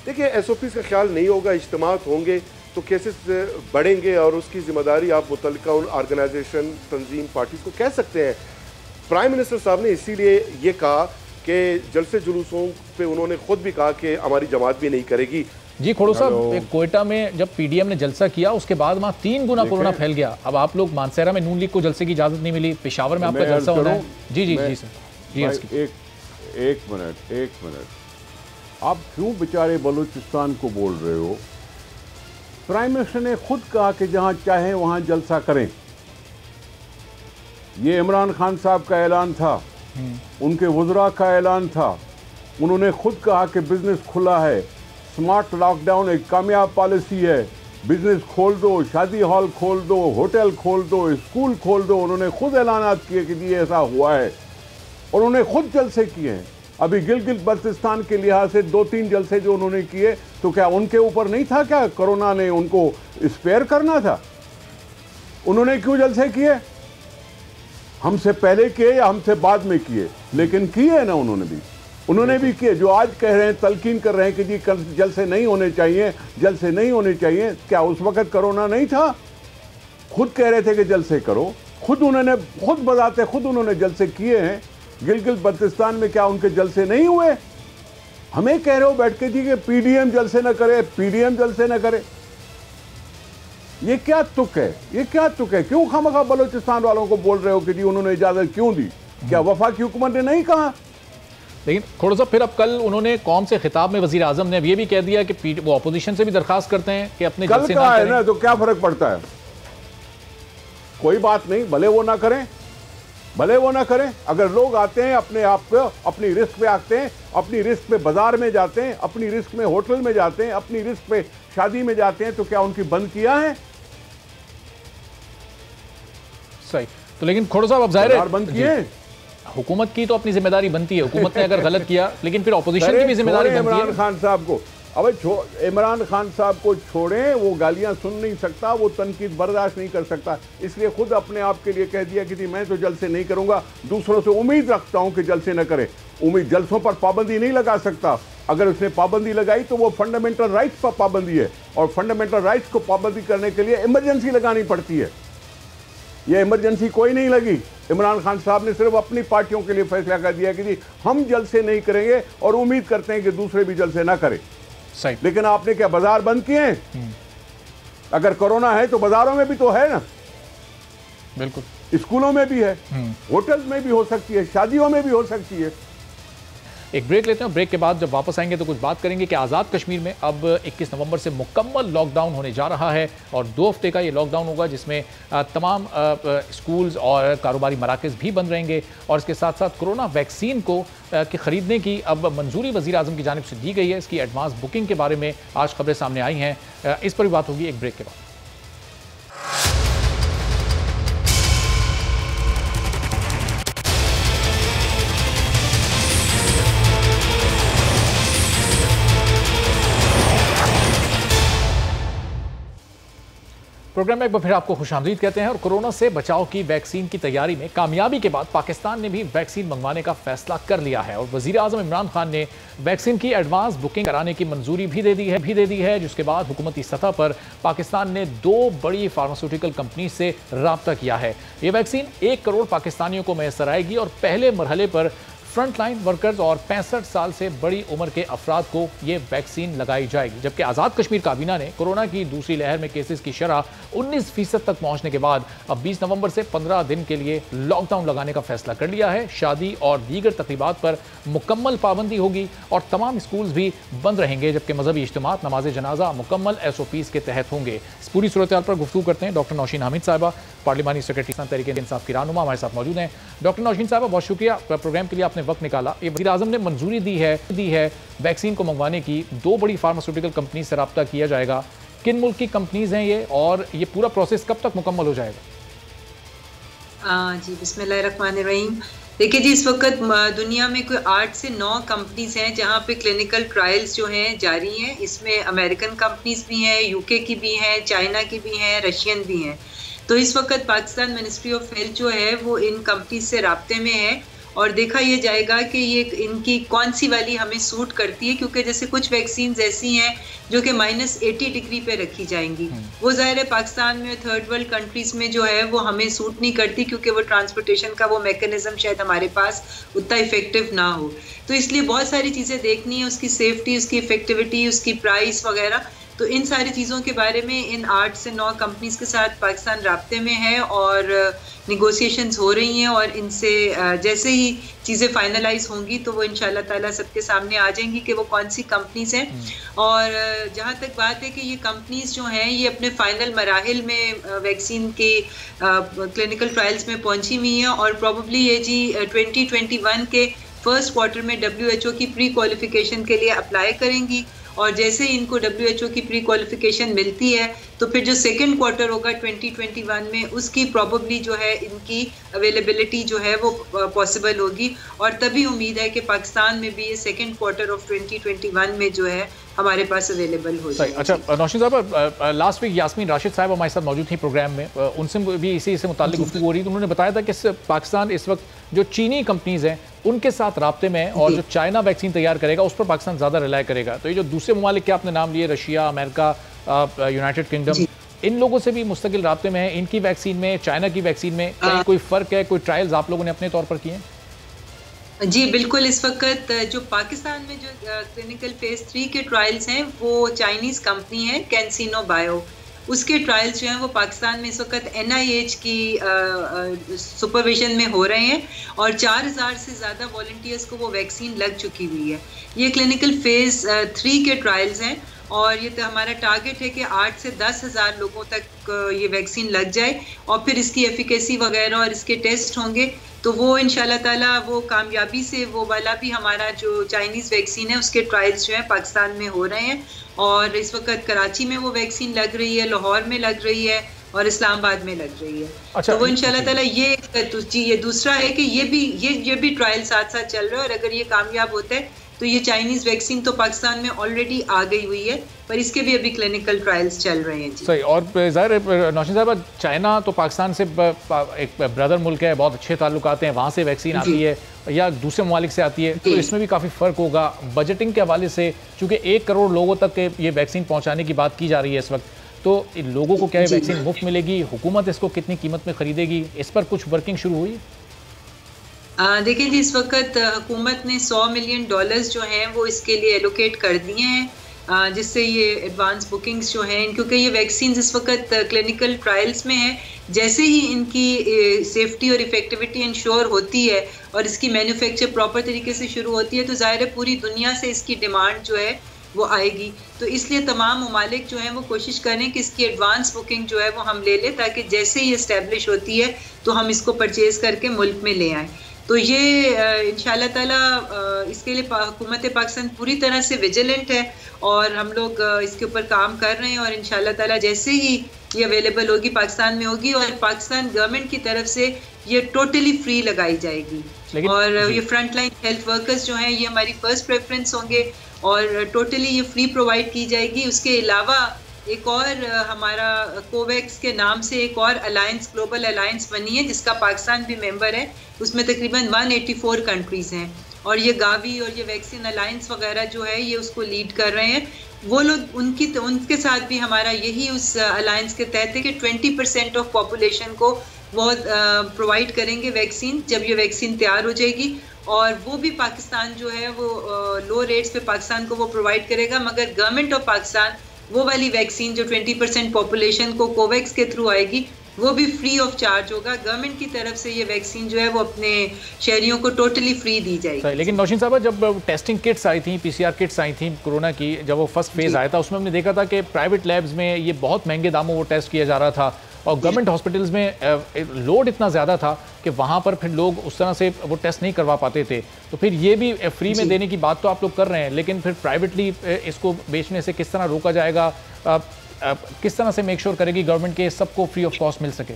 देखिए, SOPs का ख्याल नहीं होगा, इज्तिमात होंगे तो केसेस बढ़ेंगे और उसकी जिम्मेदारी आप मुतल्लिका उन ऑर्गेनाइजेशन, तंजीम, पार्टीज को कह सकते हैं। प्राइम मिनिस्टर साहब ने इसीलिए ये कहा कि जलसे जुलूसों पे उन्होंने खुद भी कहा कि हमारी जमात भी नहीं करेगी। जी खोड़ू साहब, कोयटा में जब PDM ने जलसा किया उसके बाद वहाँ 3 गुना कोरोना फैल गया। अब आप लोग मानसेरा में नून लीग को जलसे की इजाजत नहीं मिली, पेशावर में आपका जलसा होना है। जी जी जी सर, जी एक मिनट, आप क्यों बेचारे बलूचिस्तान को बोल रहे हो? प्राइम मिनिस्टर ने खुद कहा कि जहां चाहे वहां जलसा करें। ये इमरान खान साहब का ऐलान था, उनके वज़रा का ऐलान था। उन्होंने खुद कहा कि बिजनेस खुला है, स्मार्ट लॉकडाउन एक कामयाब पॉलिसी है, बिजनेस खोल दो, शादी हॉल खोल दो, होटल खोल दो, स्कूल खोल दो। उन्होंने खुद ऐलानात किए कि ये ऐसा हुआ है और उन्होंने खुद जलसे किए हैं। अभी गिलगित बल्तिस्तान के लिहाज से 2-3 जलसे जो उन्होंने किए, तो क्या उनके ऊपर नहीं था क्या कोरोना ने उनको स्पेयर करना था? उन्होंने क्यों जलसे किए? हमसे पहले किए या हमसे बाद में किए, लेकिन किए ना उन्होंने भी किए। जो आज कह रहे हैं, तलकीन कर रहे हैं कि जी जलसे नहीं होने चाहिए, जलसे नहीं होने चाहिए, क्या उस वक्त कोरोना नहीं था? खुद कह रहे थे कि जलसे करो, खुद बताते खुद उन्होंने जलसे किए हैं। गिलगित बल्तिस्तान में क्या उनके जलसे नहीं हुए? हमें कह रहे हो बैठ के जी कि PDM जलसे न करे, PDM जलसे न करे। ये क्या तुक है, ये क्या तुक है? क्यों खामखा बलोचिस्तान वालों को बोल रहे हो कि जी उन्होंने इजाजत क्यों दी? क्या वफाकी हुकूमत ने नहीं कहा? लेकिन थोड़ा सा फिर अब कल उन्होंने कौम से खिताब में वजीर आजम ने अब ये भी कह दिया कि वो अपोजिशन से भी दरखास्त करते हैं कि अपने कल का है ना, तो क्या फर्क पड़ता है? कोई बात नहीं, भले वो ना करें, भले वो ना करें। अगर लोग आते हैं अपने आप को अपनी रिस्क पे आते हैं, अपनी रिस्क पे बाजार में जाते हैं, अपनी रिस्क में होटल में जाते हैं, अपनी रिस्क पे शादी में जाते हैं, तो क्या उनकी बंद किया है? सही। तो लेकिन खोड़ साहब अब जाहिर है बंद किए, हुकूमत की तो अपनी जिम्मेदारी बनती है, हुकूमत ने अगर गलत किया, लेकिन फिर ऑपोजिशन की भी जिम्मेदारी बनती है। इमरान खान साहब को अब इमरान खान साहब को छोड़ें, वो गालियां सुन नहीं सकता, वो तनकीद बर्दाश्त नहीं कर सकता, इसलिए खुद अपने आप के लिए कह दिया कि मैं तो जलसे नहीं करूंगा, दूसरों से उम्मीद रखता हूं कि जलसे न करे। उम्मीद, जलसों पर पाबंदी नहीं लगा सकता। अगर उसने पाबंदी लगाई तो वो फंडामेंटल राइट्स पर पाबंदी है, और फंडामेंटल राइट्स को पाबंदी करने के लिए इमरजेंसी लगानी पड़ती है। ये इमरजेंसी कोई नहीं लगी। इमरान खान साहब ने सिर्फ अपनी पार्टियों के लिए फैसला कर दिया कि जी हम जलसे नहीं करेंगे, और उम्मीद करते हैं कि दूसरे भी जलसे ना करें। सही। लेकिन आपने क्या बाजार बंद किए हैं? अगर कोरोना है तो बाजारों में भी तो है ना, बिल्कुल, स्कूलों में भी है, होटल्स में भी हो सकती है, शादियों में भी हो सकती है। एक ब्रेक लेते हैं, ब्रेक के बाद जब वापस आएंगे तो कुछ बात करेंगे कि आज़ाद कश्मीर में अब 21 नवंबर से मुकम्मल लॉकडाउन होने जा रहा है, और 2 हफ्ते का ये लॉकडाउन होगा जिसमें तमाम स्कूल्स और कारोबारी मराकज़ भी बंद रहेंगे, और इसके साथ साथ कोरोना वैक्सीन को के ख़रीदने की अब मंजूरी वज़ीर आज़म की जानिब से दी गई है। इसकी एडवांस बुकिंग के बारे में आज खबरें सामने आई हैं, इस पर भी बात होगी एक ब्रेक के बाद। प्रोग्राम में एक बार फिर आपको खुशामदीद कहते हैं, और कोरोना से बचाव की वैक्सीन की तैयारी में कामयाबी के बाद पाकिस्तान ने भी वैक्सीन मंगवाने का फैसला कर लिया है, और वजीर आज़म इमरान खान ने वैक्सीन की एडवांस बुकिंग कराने की मंजूरी भी दे दी है, जिसके बाद हुकूमती सतह पर पाकिस्तान ने 2 बड़ी फार्मास्यूटिकल कंपनी से रब्ता किया है। ये वैक्सीन 1 करोड़ पाकिस्तानियों को मैसर आएगी, और पहले मरहले पर फ्रंटलाइन वर्कर्स और 65 साल से बड़ी उम्र के अफराद को ये वैक्सीन लगाई जाएगी। जबकि आज़ाद कश्मीर काबीना ने कोरोना की दूसरी लहर में केसेस की शरह 19% तक पहुंचने के बाद अब 20 नवंबर से 15 दिन के लिए लॉकडाउन लगाने का फैसला कर लिया है। शादी और दीगर तकरीबात पर मुकम्मल पाबंदी होगी, और तमाम स्कूल्स भी बंद रहेंगे, जबकि मजहबी इज्तिमात, नमाज जनाजा मुकम्मल SOPs के तहत होंगे। इस पूरी सूरत हाल पर गुफ्तगू करते हैं डॉक्टर नौशीन हामिद साहिबा, पार्लिमानी सेक्रेटरी तहरीक इंसाफ की रहनुमा, हमारे साथ मौजूद हैं। डॉक्टर नौशीन साहिबा, बहुत शुक्रिया प्रोग्राम के लिए, आपने वक्त निकाला। ये वज़ीर आज़म ने मंजूरी दी है वैक्सीन को मंगवाने की, 2 बड़ी फार्मास्यूटिकल कंपनी से रब्ता किया जाएगा। किन मुल्क की कंपनीज हैं ये, और ये पूरा प्रोसेस कब तक मुकम्मल हो जाएगा? जी बिस्मिल्लाहिर्रहमानिर्रहीम। देखिए जी, इस वक्त दुनिया में कोई 8 से 9 कंपनीज हैं जहाँ पे क्लिनिकल ट्रायल्स जो हैं जारी हैं। इसमें अमेरिकन कंपनीज भी हैं, UK की भी हैं, चाइना की भी हैं, रशियन भी हैं। तो इस वक्त पाकिस्तान मिनिस्ट्री ऑफ हेल्थ जो है वो इन कंपनीज से राब्ते में है, और देखा ये जाएगा कि ये इनकी कौन सी वाली हमें सूट करती है, क्योंकि जैसे कुछ वैक्सीन ऐसी हैं जो कि -80 डिग्री पे रखी जाएंगी, वो ज़ाहिर है पाकिस्तान में, थर्ड वर्ल्ड कंट्रीज़ में जो है वो हमें सूट नहीं करती, क्योंकि वो ट्रांसपोर्टेशन का वो मैकेनिज्म शायद हमारे पास उतना इफेक्टिव ना हो। तो इसलिए बहुत सारी चीज़ें देखनी है, उसकी सेफ्टी, उसकी इफेक्टिविटी, उसकी प्राइस वगैरह। तो इन सारी चीज़ों के बारे में इन 8 से 9 कंपनीज के साथ पाकिस्तान राब्ते में है, और निगोशिएशंस हो रही हैं, और इनसे जैसे ही चीज़ें फाइनलाइज होंगी तो वो इंशाल्लाह ताला सबके सामने आ जाएंगी कि वो कौन सी कंपनीज हैं। और जहाँ तक बात है कि ये कंपनीज जो हैं ये अपने फाइनल मराहिल में वैक्सीन के क्लिनिकल ट्रायल्स में पहुँची हुई हैं, और प्रॉबली ये जी 2021 के फर्स्ट क्वार्टर में WHO की प्री क्वालिफिकेशन के लिए अप्लाई करेंगी, और जैसे इनको WHO की प्री क्वालिफिकेशन मिलती है तो फिर जो सेकंड क्वार्टर होगा 2021 में, उसकी प्रॉबली जो है इनकी अवेलेबिलिटी जो है वो पॉसिबल होगी, और तभी उम्मीद है कि पाकिस्तान में भी ये सेकंड क्वार्टर ऑफ 2021 में जो है हमारे पास अवेलेबल हो जाए। अच्छा नौशीन साहब, लास्ट वीक यास्मीन राशिद साहब हमारे साथ मौजूद थी प्रोग्राम में, उनसे भी इसी से मुताल्लिक गुफ्तगू हो रही थी। उन्होंने बताया था कि पाकिस्तान इस वक्त जो चीनी कंपनीज हैं उनके साथ राब्ते में है, और जो चाइना वैक्सीन तैयार करेगा उस पर पाकिस्तान ज़्यादा रिलाय करेगा। तो ये जो दूसरे ममालिक के आपने नाम लिए, रशिया, अमेरिका, यूनाइटेड किंगडम, इन लोगों से भी मुस्तकिल राब्ते में है। इनकी वैक्सीन में, चाइना की वैक्सीन में कोई फ़र्क है? कोई ट्रायल्स आप लोगों ने अपने तौर पर किए हैं? जी बिल्कुल, इस वक्त जो पाकिस्तान में जो क्लिनिकल फेज 3 के ट्रायल्स हैं वो चाइनीज़ कंपनी है कैंसिनो बायो, उसके ट्रायल्स जो हैं वो पाकिस्तान में इस वक्त NIH की सुपरविजन में हो रहे हैं और 4000 से ज़्यादा वॉलंटियर्स को वो वैक्सीन लग चुकी हुई है। ये क्लिनिकल फेज़ 3 के ट्रायल्स हैं और ये तो हमारा टारगेट है कि 8 से 10,000 लोगों तक ये वैक्सीन लग जाए और फिर इसकी एफिकेसी वगैरह और इसके टेस्ट होंगे तो वो इंशाल्लाह ताला वो कामयाबी से वो वाला भी हमारा जो चाइनीज़ वैक्सीन है उसके ट्रायल्स जो है पाकिस्तान में हो रहे हैं और इस वक्त कराची में वो वैक्सीन लग रही है, लाहौर में लग रही है और इस्लामाबाद में लग रही है। अच्छा, तो वो इंशाल्लाह ताला ये दूसरा है कि ये भी ट्रायल साथ साथ चल रहा है और अगर ये कामयाब होता है तो ये चाइनीज वैक्सीन तो पाकिस्तान में ऑलरेडी आ गई हुई है पर इसके भी अभी क्लिनिकल ट्रायल्स चल रहे हैं। सही। और ज़ाहिर है नौशीन साहब, चाइना तो पाकिस्तान से एक ब्रदर मुल्क है, बहुत अच्छे ताल्लुकात हैं, वहाँ से वैक्सीन आती है या दूसरे ममालिक से आती है, तो इसमें भी काफ़ी फ़र्क होगा बजटिंग के हवाले से, चूँकि 1 करोड़ लोगों तक ये वैक्सीन पहुँचाने की बात की जा रही है इस वक्त, तो लोगों को क्या वैक्सीन मुफ्त मिलेगी, हुकूमत इसको कितनी कीमत में खरीदेगी, इस पर कुछ वर्किंग शुरू हुई? देखिए जी, इस वक्त हुकूमत ने $100 मिलियन जो हैं वो इसके लिए एलोकेट कर दिए हैं, जिससे ये एडवांस बुकिंग्स जो हैं, क्योंकि ये वैक्सीन इस वक्त क्लिनिकल ट्रायल्स में है, जैसे ही इनकी सेफ्टी और इफेक्टिविटी इंश्योर होती है और इसकी मैन्युफैक्चर प्रॉपर तरीके से शुरू होती है तो ज़ाहिर है पूरी दुनिया से इसकी डिमांड जो है वो आएगी। तो इसलिए तमाम ममालिक जो हैं वो कोशिश करें कि इसकी एडवांस बुकिंग जो है वो हम ले लें ताकि जैसे ही इस्टेब्लिश होती है तो हम इसको परचेज़ करके मुल्क में ले आएँ। तो ये इंशाल्लाह ताला इसके लिए हुकूमत पाकिस्तान पूरी तरह से विजिलेंट है और हम लोग इसके ऊपर काम कर रहे हैं और इंशाल्लाह ताला जैसे ही ये अवेलेबल होगी पाकिस्तान में होगी और पाकिस्तान गवर्नमेंट की तरफ से ये टोटली फ्री लगाई जाएगी और ये फ्रंट लाइन हेल्थ वर्कर्स जो हैं ये हमारी फर्स्ट प्रेफरेंस होंगे और टोटली ये फ्री प्रोवाइड की जाएगी। उसके अलावा एक और हमारा कोवैक्स के नाम से एक और अलायंस, ग्लोबल अलायंस बनी है जिसका पाकिस्तान भी मेंबर है, उसमें तकरीबन 184 कंट्रीज़ हैं और ये गावी और ये वैक्सीन अलायंस वगैरह जो है ये उसको लीड कर रहे हैं। वो लोग उनके साथ भी हमारा यही उस अलायंस के तहत है कि 20% ऑफ पॉपुलेशन को वो प्रोवाइड करेंगे वैक्सीन जब ये वैक्सीन तैयार हो जाएगी और वो भी पाकिस्तान जो है वो लो रेट्स पे पाकिस्तान को वो प्रोवाइड करेगा, मगर गवर्नमेंट ऑफ पाकिस्तान वो वाली वैक्सीन जो 20% पॉपुलेशन को कोवैक्स के थ्रू आएगी वो भी फ्री ऑफ चार्ज होगा। गवर्नमेंट की तरफ से ये वैक्सीन जो है वो अपने शहरियों को टोटली फ्री दी जाएगी। लेकिन नौशीन साहब, जब टेस्टिंग किट्स आई थी, PCR किट्स आई थी कोरोना की, जब वो फर्स्ट फेज आया था उसमें हमने देखा था कि प्राइवेट लैब्स में ये बहुत महंगे दामों वो टेस्ट किया जा रहा था और गवर्नमेंट हॉस्पिटल्स में लोड इतना ज़्यादा था कि वहाँ पर फिर लोग उस तरह से वो टेस्ट नहीं करवा पाते थे। तो फिर ये भी फ्री में देने की बात तो आप लोग कर रहे हैं, लेकिन फिर प्राइवेटली इसको बेचने से किस तरह रोका जाएगा, किस तरह से मेक श्योर करेगी गवर्नमेंट के सबको फ्री ऑफ कॉस्ट मिल सके?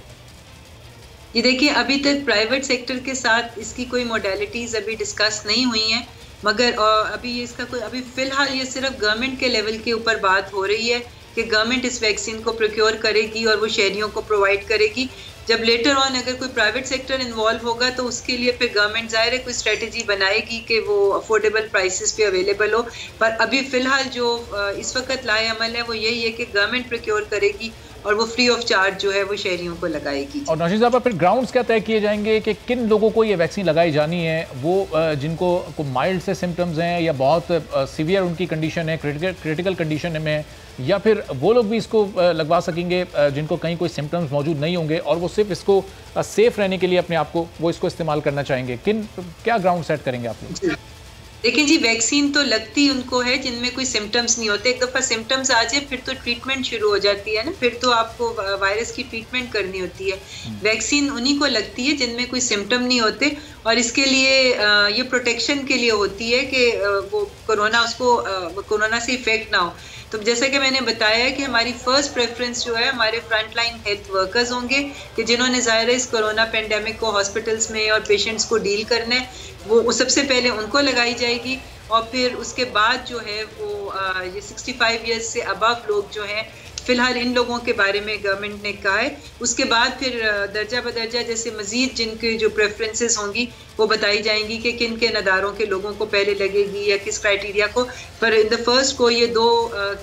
ये देखिए, अभी तक प्राइवेट सेक्टर के साथ इसकी कोई मोडेलिटीज़ अभी डिस्कस नहीं हुई हैं, मगर अभी इसका कोई अभी फ़िलहाल ये सिर्फ गवर्नमेंट के लेवल के ऊपर बात हो रही है कि गवर्नमेंट इस वैक्सीन को प्रोक्योर करेगी और वो शहरियों को प्रोवाइड करेगी। जब लेटर ऑन अगर कोई प्राइवेट सेक्टर इन्वॉल्व होगा तो उसके लिए फिर गवर्नमेंट ज़ाहिर है कोई स्ट्रेटजी बनाएगी कि वो अफोर्डेबल प्राइसेस पे अवेलेबल हो, पर अभी फ़िलहाल जो इस वक्त लाए अमल है वो यही है कि गवर्नमेंट प्रोक्योर करेगी और वो फ्री ऑफ चार्ज जो है वो शहरियों को लगाएगी। और नौशीन साहब, फिर ग्राउंड्स क्या तय किए जाएंगे कि किन लोगों को ये वैक्सीन लगाई जानी है? वो जिनको माइल्ड से सिम्टम्स हैं या बहुत सीवियर उनकी कंडीशन है, क्रिटिकल कंडीशन में है, या फिर वो लोग भी इसको लगवा सकेंगे जिनको कहीं कोई सिम्टम्स मौजूद नहीं होंगे और वो सिर्फ इसको सेफ रहने के लिए अपने आप को वो इसको इस्तेमाल करना चाहेंगे? क्या ग्राउंड सेट करेंगे आप लोग? देखिए जी, वैक्सीन तो लगती उनको है जिनमें कोई सिम्टम्स नहीं होते। एक दफ़ा सिम्टम्स आ जाए फिर तो ट्रीटमेंट शुरू हो जाती है ना, फिर तो आपको वायरस की ट्रीटमेंट करनी होती है। वैक्सीन उन्हीं को लगती है जिनमें कोई सिम्टम नहीं होते और इसके लिए ये प्रोटेक्शन के लिए होती है कि वो कोरोना से इफेक्ट ना हो। तो जैसा कि मैंने बताया कि हमारी फर्स्ट प्रेफरेंस जो है हमारे फ्रंट लाइन हेल्थ वर्कर्स होंगे कि जिन्होंने ज़ाहिर है इस कोरोना पेंडेमिक को हॉस्पिटल्स में और पेशेंट्स को डील करना है, वो सबसे पहले उनको लगाई जाएगी और फिर उसके बाद जो है वो ये 65 ईयर्स से अबव लोग जो हैं फ़िलहाल इन लोगों के बारे में गवर्नमेंट ने कहा है। उसके बाद फिर दर्जा बदर्जा जैसे मज़ीद जिनकी जो प्रेफरेंसेस होंगी वो बताई जाएंगी कि किन के नदारों के लोगों को पहले लगेगी या किस क्राइटेरिया को, पर इन द फर्स्ट को ये 2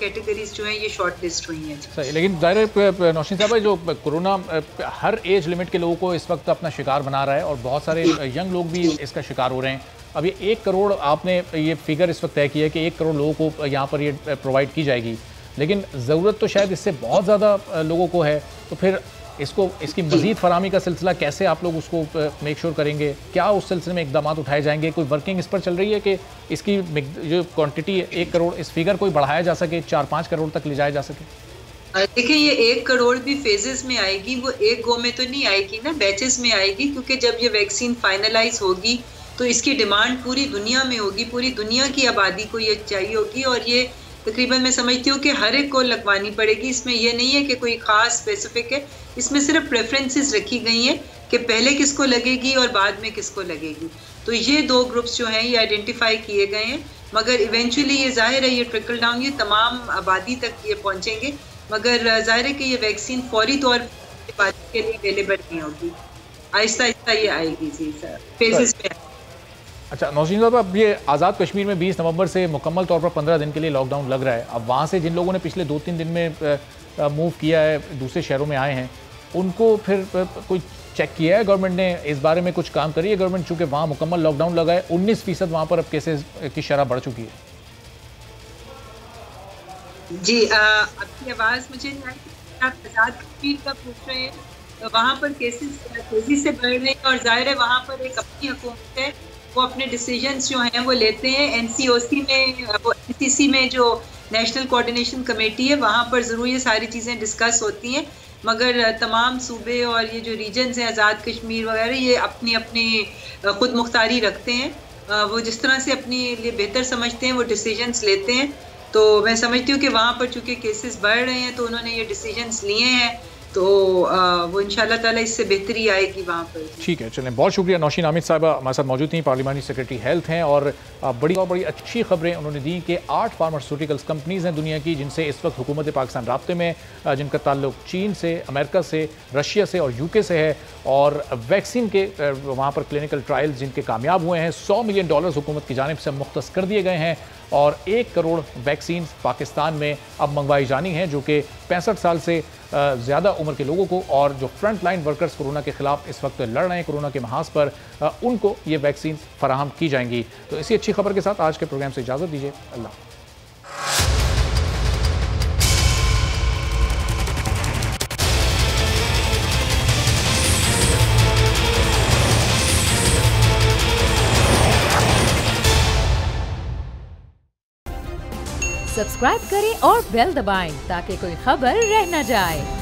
कैटेगरीज जो हैं ये शॉर्ट लिस्ट हुई हैं। सही, लेकिन ज़ाहिर नौशीन साहब, जो कोरोना हर एज लिमिट के लोगों को इस वक्त अपना शिकार बना रहा है और बहुत सारे यंग लोग भी इसका शिकार हो रहे हैं। अब ये 1 करोड़ आपने ये फिगर इस वक्त तय किया है कि 1 करोड़ लोगों को यहाँ पर ये प्रोवाइड की जाएगी। लेकिन ज़रूरत तो शायद इससे बहुत ज़्यादा लोगों को है, तो फिर इसकी मज़ीद फरामी का सिलसिला कैसे आप लोग उसको मेक श्योर करेंगे? क्या उस सिलसिले में इकदाम उठाए जाएंगे? कोई वर्किंग इस पर चल रही है कि इसकी जो क्वांटिटी 1 करोड़, इस फिगर कोई बढ़ाया जा सके, 4-5 करोड़ तक ले जाया जा सके? देखिए, ये 1 करोड़ भी फेजेस में आएगी, वो एक गो में तो नहीं आएगी ना, बैचेस में आएगी, क्योंकि जब ये वैक्सीन फाइनलाइज होगी तो इसकी डिमांड पूरी दुनिया में होगी, पूरी दुनिया की आबादी को ये चाहिए होगी, और ये तकरीबन मैं समझती हूँ कि हर एक को लगवानी पड़ेगी। इसमें यह नहीं है कि कोई खास स्पेसिफिक है, इसमें सिर्फ प्रेफरेंसेस रखी गई हैं कि पहले किसको लगेगी और बाद में किसको लगेगी। तो ये 2 ग्रुप्स जो हैं ये आइडेंटिफाई किए गए हैं, मगर इवेंचुअली ये जाहिर है ये ट्रिकल डाउन, ये तमाम आबादी तक ये पहुँचेंगे, मगर जाहिर है कि ये वैक्सीन फौरी तौर पर आबादी के लिए अवेलेबल नहीं होगी, आहिस्ता आहिस्ता ये आएगी जी सर, फेजेस में। अच्छा नौशीन साहब, अब ये आज़ाद कश्मीर में 20 नवंबर से मुकम्मल तौर पर 15 दिन के लिए लॉकडाउन लग रहा है। अब वहाँ से जिन लोगों ने पिछले 2-3 दिन में मूव किया है, दूसरे शहरों में आए हैं, उनको फिर कोई चेक किया है गवर्नमेंट ने? इस बारे में कुछ काम करी है गवर्नमेंट? चूँकि वहाँ मुकम्मल लॉकडाउन लगा है, 19% वहाँ पर अब केसेस की शरह बढ़ चुकी है। जी, आपकी आवाज़ मुझे नहीं आई, आप आज़ाद कश्मीर का पूछ रहे हैं, तो वहाँ पर केसेस तेज़ी से बढ़ रहे हैं, और जाहिर है वहाँ पर एक अपनी हुकूमत है, वो अपने डिसीजंस जो हैं वो लेते हैं। NCOC में, वो NCC में जो नेशनल कोऑर्डिनेशन कमेटी है, वहाँ पर ज़रूर ये सारी चीज़ें डिस्कस होती हैं, मगर तमाम सूबे और ये जो रीजन्स हैं आज़ाद कश्मीर वगैरह, ये अपनी अपनी खुद मुख्तारी रखते हैं। वो जिस तरह से अपने लिए बेहतर समझते हैं वो डिसीजंस लेते हैं। तो मैं समझती हूँ कि वहाँ पर चूँकि केसेस बढ़ रहे हैं तो उन्होंने ये डिसीजंस लिए हैं, तो वो इंशाल्लाह ताला इससे बेहतरी आएगी वहाँ पर। ठीक है, चलें, बहुत शुक्रिया। नौशीन आमिद साहिबा हमारे साथ मौजूद थी, पार्लिमानी सेक्रेटरी हेल्थ हैं, और बड़ी अच्छी खबरें उन्होंने दी कि 8 फार्मास्यूटिकल्स कंपनीज़ हैं दुनिया की जिनसे इस वक्त हुकूमत पाकिस्तान राब्ते में, जिनका ताल्लुक चीन से, अमेरिका से, रशिया से और UK से है, और वैक्सीन के वहाँ पर क्लिनिकल ट्रायल्स जिनके कामयाब हुए हैं, $100 मिलियन हुकूमत की जानिब से मुख्तस कर दिए गए हैं, और 1 करोड़ वैक्सीन पाकिस्तान में अब मंगवाई जानी हैं, जो कि 65 साल से ज़्यादा उम्र के लोगों को, और जो फ्रंट लाइन वर्कर्स कोरोना के ख़िलाफ़ इस वक्त लड़ रहे हैं कोरोना के महाज पर, उनको ये वैक्सीन फराहम की जाएंगी। तो इसी अच्छी खबर के साथ आज के प्रोग्राम से इजाज़त दीजिए। अल्लाह। सब्सक्राइब करें और बेल दबाएं ताकि कोई खबर रह न जाए।